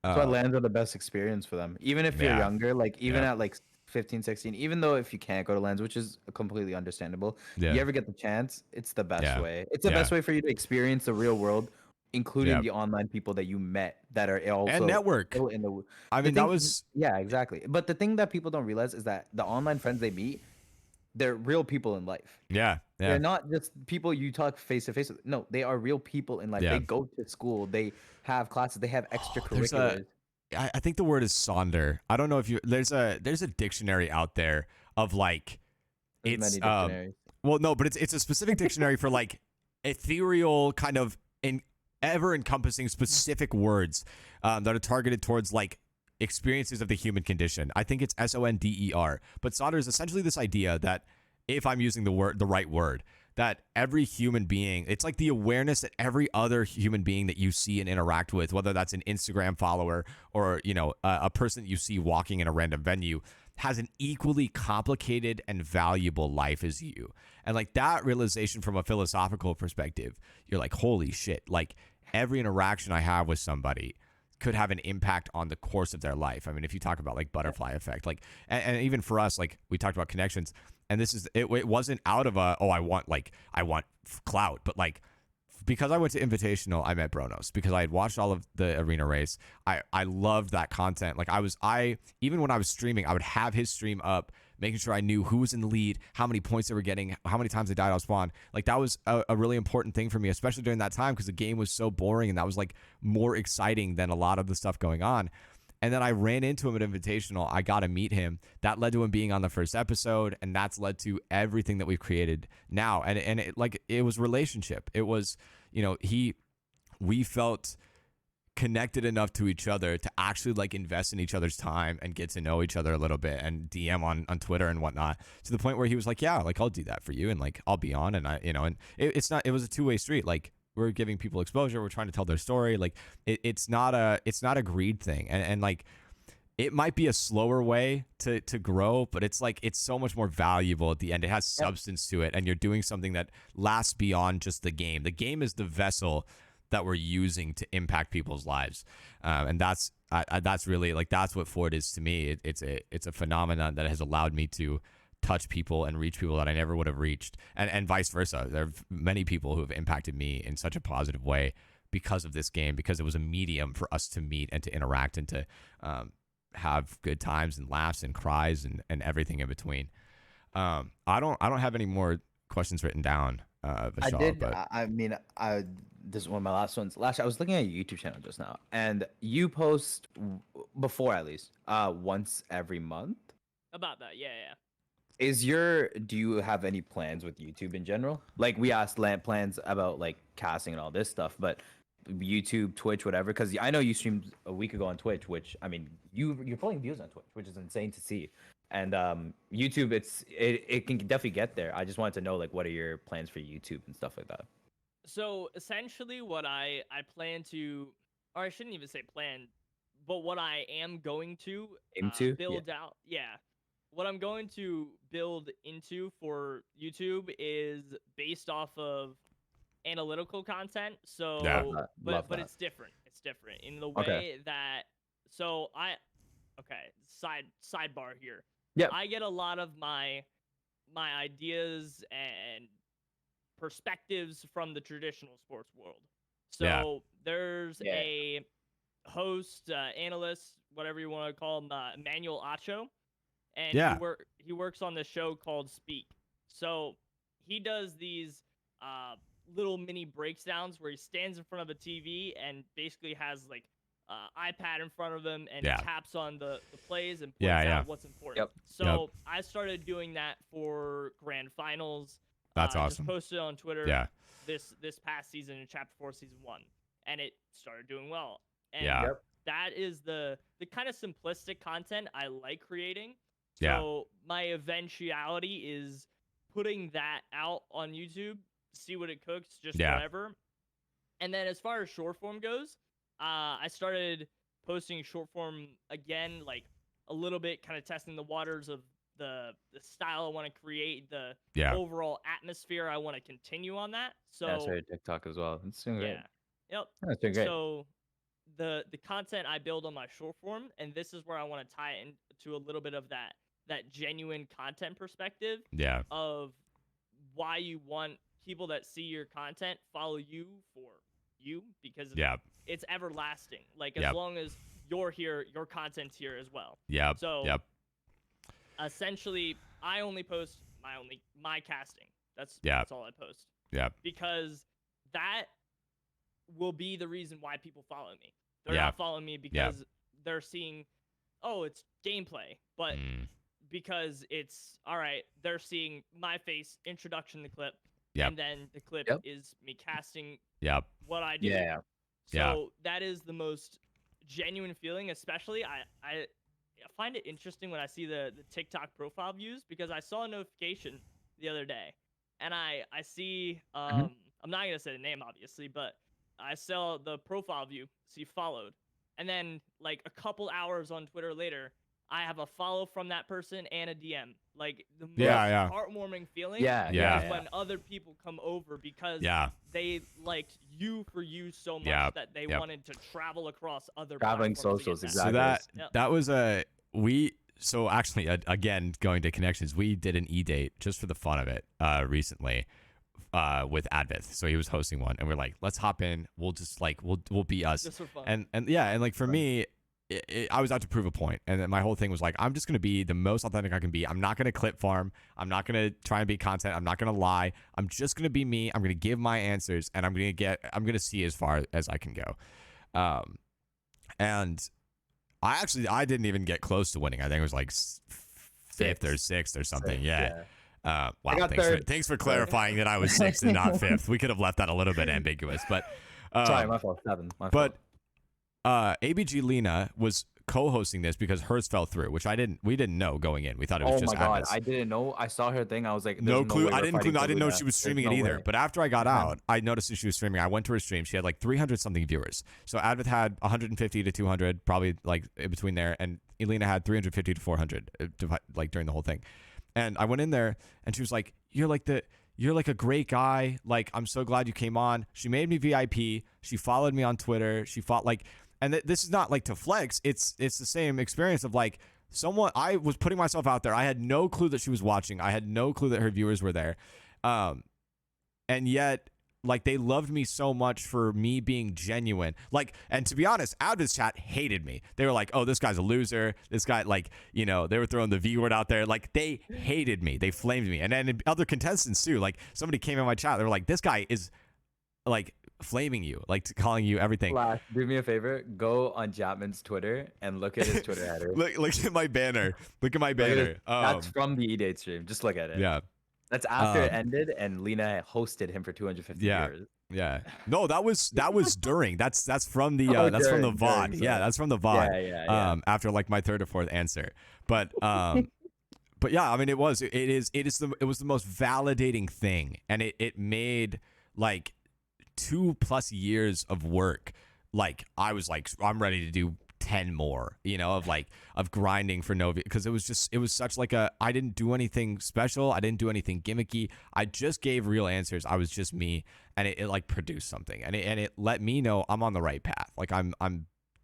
[SPEAKER 1] That's why LANs are the best experience for them. Even if you're younger, like even at like 15, 16, even though if you can't go to LANs, which is completely understandable, you ever get the chance, it's the best way. It's the best way for you to experience the real world, including the online people that you met that are also
[SPEAKER 2] and network.
[SPEAKER 1] In the,
[SPEAKER 2] I mean, that was
[SPEAKER 1] exactly. But the thing that people don't realize is that the online friends they meet, they're real people in life. They're not just people you talk face to face with. No, they are real people in life. They go to school. They have classes. They have extracurriculars.
[SPEAKER 2] I think the word is sonder. I don't know if you there's a dictionary out there of like,
[SPEAKER 1] There's many dictionaries.
[SPEAKER 2] Well, no, but it's a specific dictionary for like ethereal kind of ever encompassing specific words that are targeted towards like experiences of the human condition. I think it's SONDER. But sonder is essentially this idea that, if I'm using the right word, that every human being, it's like the awareness that every other human being that you see and interact with, whether that's an Instagram follower or, you know, a person that you see walking in a random venue, has an equally complicated and valuable life as you. And like that realization from a philosophical perspective, you're like, holy shit, like every interaction I have with somebody could have an impact on the course of their life. I mean, if you talk about like butterfly effect, like, and even for us, like we talked about connections, and this is, it wasn't out of I want clout, but like, because I went to Invitational, I met Bronos because I had watched all of the arena race. I loved that content. Like even when I was streaming, I would have his stream up, making sure I knew who was in the lead, how many points they were getting, how many times they died off spawn. Like that was a really important thing for me, especially during that time, because the game was so boring, and that was like more exciting than a lot of the stuff going on. And then I ran into him at Invitational. I got to meet him. That led to him being on the first episode, and that's led to everything that we've created now. And it was relationship. It was, you know, we felt connected enough to each other to actually like invest in each other's time and get to know each other a little bit, and DM on Twitter and whatnot, to the point where he was like, yeah, like I'll do that for you, and like I'll be on, and I, you know, and it was a two-way street. Like, we're giving people exposure. We're trying to tell their story. Like it's not a greed thing. And like, it might be a slower way to grow, but it's like, it's so much more valuable at the end. It has substance to it. And you're doing something that lasts beyond just the game. The game is the vessel that we're using to impact people's lives. And that's really like, that's what Fort is to me. It's a phenomenon that has allowed me to touch people and reach people that I never would have reached, and vice versa. There are many people who have impacted me in such a positive way because of this game, because it was a medium for us to meet and to interact and to have good times and laughs and cries and everything in between. I don't have any more questions written down, Vishal,
[SPEAKER 1] I did.
[SPEAKER 2] but
[SPEAKER 1] I mean, this is one of my last ones. Lash, I was looking at your YouTube channel just now, and you post before, at least once every month.
[SPEAKER 3] About that, yeah.
[SPEAKER 1] Do you have any plans with YouTube in general? Like, we asked plans about like casting and all this stuff, but YouTube, Twitch, whatever. Because I know you streamed a week ago on Twitch, which I mean, you're pulling views on Twitch, which is insane to see. And YouTube, it can definitely get there. I just wanted to know like what are your plans for YouTube and stuff like that.
[SPEAKER 3] So essentially, what I plan to, or I shouldn't even say plan, but what I am going to
[SPEAKER 1] Aim to?
[SPEAKER 3] build out, yeah, what I'm going to build into for YouTube is based off of analytical content. So,
[SPEAKER 2] Yeah.
[SPEAKER 1] Love
[SPEAKER 3] but
[SPEAKER 1] that.
[SPEAKER 3] it's different. It's different in the
[SPEAKER 1] Okay.
[SPEAKER 3] way that. So okay, sidebar here.
[SPEAKER 1] Yep.
[SPEAKER 3] I get a lot of my ideas and perspectives from the traditional sports world. So
[SPEAKER 2] Yeah.
[SPEAKER 3] there's
[SPEAKER 1] Yeah.
[SPEAKER 3] a host, analyst, whatever you want to call him, Emmanuel Acho, and
[SPEAKER 2] Yeah.
[SPEAKER 3] he works on this show called Speak. So he does these little mini breakdowns where he stands in front of a TV and basically has like iPad in front of him and
[SPEAKER 2] Yeah.
[SPEAKER 3] taps on the plays and points
[SPEAKER 2] Yeah, yeah.
[SPEAKER 3] out what's important.
[SPEAKER 1] Yep.
[SPEAKER 3] So I started doing that for grand finals.
[SPEAKER 2] That's awesome.
[SPEAKER 3] Just posted on Twitter
[SPEAKER 2] Yeah.
[SPEAKER 3] this past season in Chapter 4, Season 1, and it started doing well. And
[SPEAKER 2] Yeah.
[SPEAKER 1] Yep.
[SPEAKER 3] that is the kind of simplistic content I like creating.
[SPEAKER 2] Yeah.
[SPEAKER 3] So my eventuality is putting that out on YouTube, see what it cooks, just
[SPEAKER 2] Yeah.
[SPEAKER 3] whatever. And then as far as short form goes, I started posting short form again, like a little bit, kind of testing the waters of the style I want to create, the
[SPEAKER 2] Yeah.
[SPEAKER 3] overall atmosphere I want to continue on that. So
[SPEAKER 1] Yeah, I started TikTok as well. It's doing great.
[SPEAKER 3] yeah, yep.
[SPEAKER 1] That's doing great.
[SPEAKER 3] So the content I build on my short form, and this is where I want to tie it into a little bit of that genuine content perspective
[SPEAKER 2] Yeah.
[SPEAKER 3] of why you want people that see your content follow you for you, because
[SPEAKER 2] Yeah.
[SPEAKER 3] it's everlasting. Like as
[SPEAKER 2] Yep.
[SPEAKER 3] long as you're here, your content's here as well.
[SPEAKER 2] Yeah.
[SPEAKER 3] So
[SPEAKER 2] Yep.
[SPEAKER 3] essentially, I only post my casting. That's
[SPEAKER 2] Yeah.
[SPEAKER 3] that's all I post.
[SPEAKER 2] Yeah.
[SPEAKER 3] Because that will be the reason why people follow me. They're
[SPEAKER 2] Yeah.
[SPEAKER 3] not following me because they're seeing, oh, it's gameplay, but because it's all right, they're seeing my face, introduction to the clip,
[SPEAKER 2] Yep.
[SPEAKER 3] and then the clip
[SPEAKER 1] Yep.
[SPEAKER 3] is me casting
[SPEAKER 2] Yep.
[SPEAKER 3] what I do.
[SPEAKER 1] Yeah.
[SPEAKER 3] So that is the most genuine feeling. Especially, I find it interesting when I see the TikTok profile views, because I saw a notification the other day, and I see I'm not gonna say the name obviously, but I saw the profile view, see followed, and then like a couple hours on Twitter later, I have a follow from that person and a DM. Like the most
[SPEAKER 2] Yeah.
[SPEAKER 3] heartwarming feeling
[SPEAKER 1] Yeah.
[SPEAKER 2] Yeah.
[SPEAKER 3] is when other people come over because
[SPEAKER 2] Yeah.
[SPEAKER 3] they liked you for you so much
[SPEAKER 2] Yep.
[SPEAKER 3] that they
[SPEAKER 2] Yep.
[SPEAKER 3] wanted to travel across other
[SPEAKER 1] Traveling
[SPEAKER 3] platforms to get
[SPEAKER 1] socials,
[SPEAKER 3] that.
[SPEAKER 1] exactly.
[SPEAKER 2] So that
[SPEAKER 3] Yep.
[SPEAKER 2] that was so actually again going to connections, we did an e-date just for the fun of it recently with Advith. So he was hosting one and we're like, let's hop in, we'll just like we'll be us.
[SPEAKER 3] Just for fun.
[SPEAKER 2] And yeah, and like for me, I was out to prove a point, and then my whole thing was like, I'm just gonna be the most authentic I can be. I'm not gonna clip farm. I'm not gonna try and be content. I'm not gonna lie. I'm just gonna be me. I'm gonna give my answers, and I'm gonna see as far as I can go. And I didn't even get close to winning. I think it was like fifth or sixth or something. Yeah. Wow.
[SPEAKER 1] got third.
[SPEAKER 2] Thanks for clarifying that I was sixth and not fifth. We could have left that a little bit ambiguous, but
[SPEAKER 1] Sorry, my fault. 7. My
[SPEAKER 2] but
[SPEAKER 1] fault.
[SPEAKER 2] ABG Lena was co-hosting this because hers fell through, which we didn't know going in. We thought it was
[SPEAKER 1] Oh
[SPEAKER 2] just
[SPEAKER 1] my god,
[SPEAKER 2] Advis.
[SPEAKER 1] I didn't know. I saw her thing. I was like,
[SPEAKER 2] No
[SPEAKER 1] there's
[SPEAKER 2] clue.
[SPEAKER 1] way
[SPEAKER 2] I
[SPEAKER 1] we're
[SPEAKER 2] didn't
[SPEAKER 1] fighting for
[SPEAKER 2] know
[SPEAKER 1] Luna.
[SPEAKER 2] she was
[SPEAKER 1] There's
[SPEAKER 2] streaming
[SPEAKER 1] no
[SPEAKER 2] it either.
[SPEAKER 1] way.
[SPEAKER 2] But after I got out, I noticed that she was streaming. I went to her stream. She had like 300 something viewers. So Advith had 150 to 200, probably like in between there, and Elena had 350 to 400, like during the whole thing. And I went in there, and she was like, "You're like a great guy. Like, I'm so glad you came on." She made me VIP. She followed me on Twitter. She fought like, and this is not like to flex. It's the same experience of like someone. I was putting myself out there. I had no clue that she was watching. I had no clue that her viewers were there, and yet like they loved me so much for me being genuine. Like, and to be honest, Advis chat hated me. They were like, "Oh, this guy's a loser. This guy, like, you know," they were throwing the V word out there. Like, they hated me. They flamed me. And then other contestants too. Like, somebody came in my chat. They were like, "This guy is like flaming you, like calling you everything."
[SPEAKER 1] Lash, do me a favor. Go on Jatmon's Twitter and look at his Twitter header.
[SPEAKER 2] Look at my banner. Look at my banner.
[SPEAKER 1] That's from the E-Date stream. Just look at it.
[SPEAKER 2] Yeah.
[SPEAKER 1] That's after it ended, and Lena hosted him for 250
[SPEAKER 2] Yeah.
[SPEAKER 1] viewers.
[SPEAKER 2] Yeah. No, that was during. That's from the
[SPEAKER 1] Oh,
[SPEAKER 2] that's from the
[SPEAKER 1] during,
[SPEAKER 2] VOD.
[SPEAKER 1] during,
[SPEAKER 2] Yeah,
[SPEAKER 1] sorry.
[SPEAKER 2] that's from the VOD.
[SPEAKER 1] Yeah.
[SPEAKER 2] After like my third or fourth answer. But but yeah, I mean it was it was the most validating thing, and it made like 2+ years of work. Like I was like, I'm ready to do 10 more, of grinding for Novi, because it was such like I didn't do anything special. I didn't do anything gimmicky. I just gave real answers. I was just me, and it like produced something, and it let me know I'm on the right path. Like I'm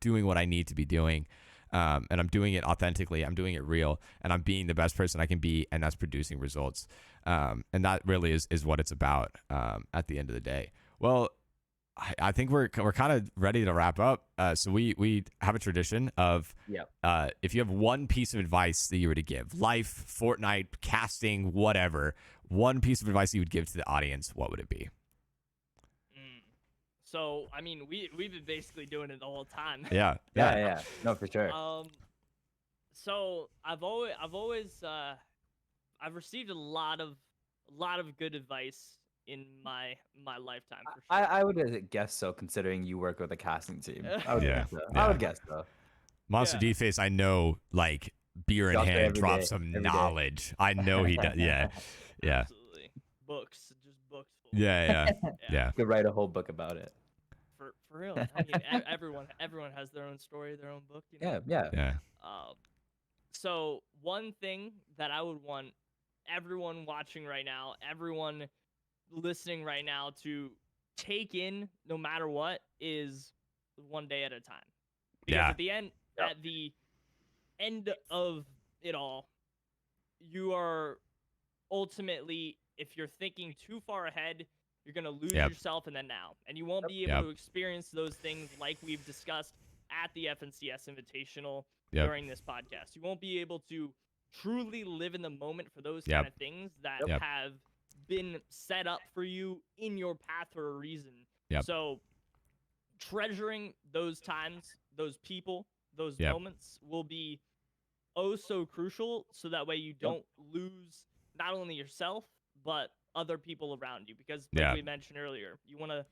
[SPEAKER 2] doing what I need to be doing. And I'm doing it authentically. I'm doing it real, and I'm being the best person I can be, and that's producing results. And that really is what it's about at the end of the day. Well, I think we're kind of ready to wrap up. So we have a tradition of if you have one piece of advice that you were to give, life, Fortnite, casting, whatever, one piece of advice you would give to the audience, what would it be?
[SPEAKER 3] So I mean, we've been basically doing it the whole time.
[SPEAKER 2] Yeah.
[SPEAKER 1] No, for sure.
[SPEAKER 3] So I've received a lot of good advice in my lifetime. For sure.
[SPEAKER 1] I would guess so, considering you work with a casting team. I would
[SPEAKER 2] Yeah.
[SPEAKER 1] guess so.
[SPEAKER 2] Yeah.
[SPEAKER 1] I would guess so.
[SPEAKER 2] Monster
[SPEAKER 3] Yeah.
[SPEAKER 2] D-Face, I know, like beer in
[SPEAKER 1] Drops it
[SPEAKER 2] hand,
[SPEAKER 1] every
[SPEAKER 2] drops
[SPEAKER 1] day,
[SPEAKER 2] some
[SPEAKER 1] every day.
[SPEAKER 2] knowledge. I know he does. Yeah. Yeah.
[SPEAKER 3] Absolutely. Books, just books. Full.
[SPEAKER 2] Yeah.
[SPEAKER 1] You could write a whole book about it.
[SPEAKER 3] For real. I mean, everyone has their own story, their own book.
[SPEAKER 2] Yeah.
[SPEAKER 3] So one thing that I would want everyone watching right now, everyone listening right now to take in, no matter what, is one day at a time. Because
[SPEAKER 2] Yeah.
[SPEAKER 3] at the end of it all, you are ultimately, if you're thinking too far ahead, you're going to lose yourself in the now. And you won't be able to experience those things like we've discussed at the FNCS Invitational during this podcast. You won't be able to truly live in the moment for those kind of things that have been set up for you in your path for a reason. So treasuring those times, those people, those moments will be oh so crucial, so that way you don't lose not only yourself, but other people around you. Because like we mentioned earlier, you want to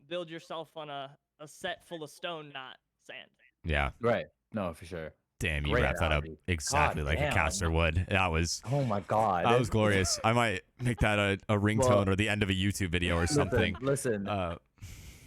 [SPEAKER 3] build yourself on a set full of stone, not sand.
[SPEAKER 2] Yeah.
[SPEAKER 1] Right. No, for sure.
[SPEAKER 2] Damn, you
[SPEAKER 1] Great
[SPEAKER 2] wrapped that up
[SPEAKER 1] analogy.
[SPEAKER 2] exactly
[SPEAKER 1] God
[SPEAKER 2] like
[SPEAKER 1] damn.
[SPEAKER 2] a caster would. That was
[SPEAKER 1] Oh my god.
[SPEAKER 2] that was glorious. I might make that a ringtone or the end of a YouTube video or something.
[SPEAKER 1] Listen.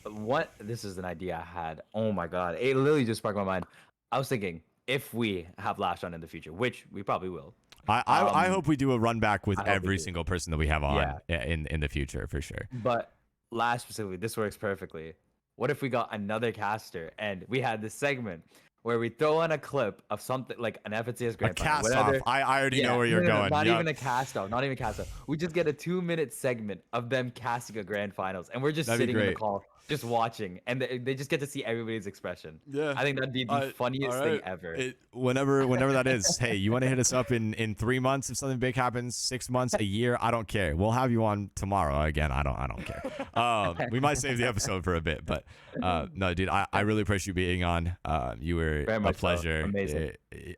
[SPEAKER 1] What? This is an idea I had. Oh my god. It literally just sparked my mind. I was thinking, if we have Lash on in the future, which we probably will.
[SPEAKER 2] I hope we do a run back with every
[SPEAKER 1] do.
[SPEAKER 2] single person that we have on in the future for sure.
[SPEAKER 1] But Lash specifically, this works perfectly. What if we got another caster and we had this segment where we throw on a clip of something like an FNCS Grand Final,
[SPEAKER 2] cast off. I already know where you're going.
[SPEAKER 1] Not even a cast off. Not even cast off. We just get a 2-minute segment of them casting a Grand Finals, and we're just
[SPEAKER 2] That'd be
[SPEAKER 1] sitting in the
[SPEAKER 2] great.
[SPEAKER 1] call, just watching, and they just get to see everybody's expression.
[SPEAKER 2] Yeah.
[SPEAKER 1] I think that'd be the funniest thing ever.
[SPEAKER 2] Whenever that is, hey, you want to hit us up in 3 months if something big happens, 6 months, a year, I don't care. We'll have you on tomorrow again. I don't care. We might save the episode for a bit, but no, dude, I really appreciate you being on. You were a pleasure.
[SPEAKER 1] Amazing.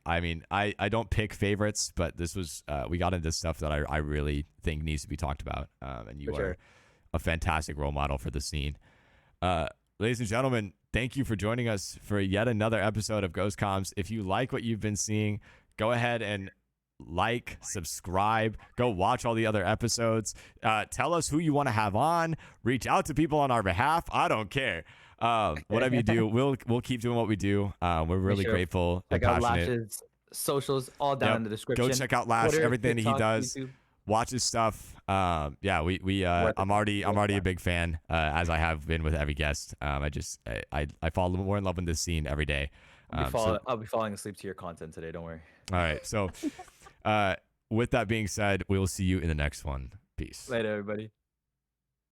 [SPEAKER 2] I mean, I don't pick favorites, but this was we got into stuff that I really think needs to be talked about. And you are a fantastic role model for the scene. Ladies and gentlemen, thank you for joining us for yet another episode of GhostComms. If you like what you've been seeing, go ahead and like, subscribe, go watch all the other episodes. Tell us who you want to have on. Reach out to people on our behalf. I don't care. Whatever you do, we'll keep doing what we do. We're really grateful and
[SPEAKER 1] Check out
[SPEAKER 2] passionate.
[SPEAKER 1] Lash's socials all down in the description.
[SPEAKER 2] Go check out Lash,
[SPEAKER 1] Twitter,
[SPEAKER 2] everything
[SPEAKER 1] TikTok,
[SPEAKER 2] he does.
[SPEAKER 1] YouTube.
[SPEAKER 2] Watch his stuff. I'm already a big fan, as I have been with every guest. I fall more in love with this scene every day.
[SPEAKER 1] I'll be falling asleep to your content today. Don't worry.
[SPEAKER 2] All right. So, with that being said, we will see you in the next one. Peace.
[SPEAKER 1] Later, everybody.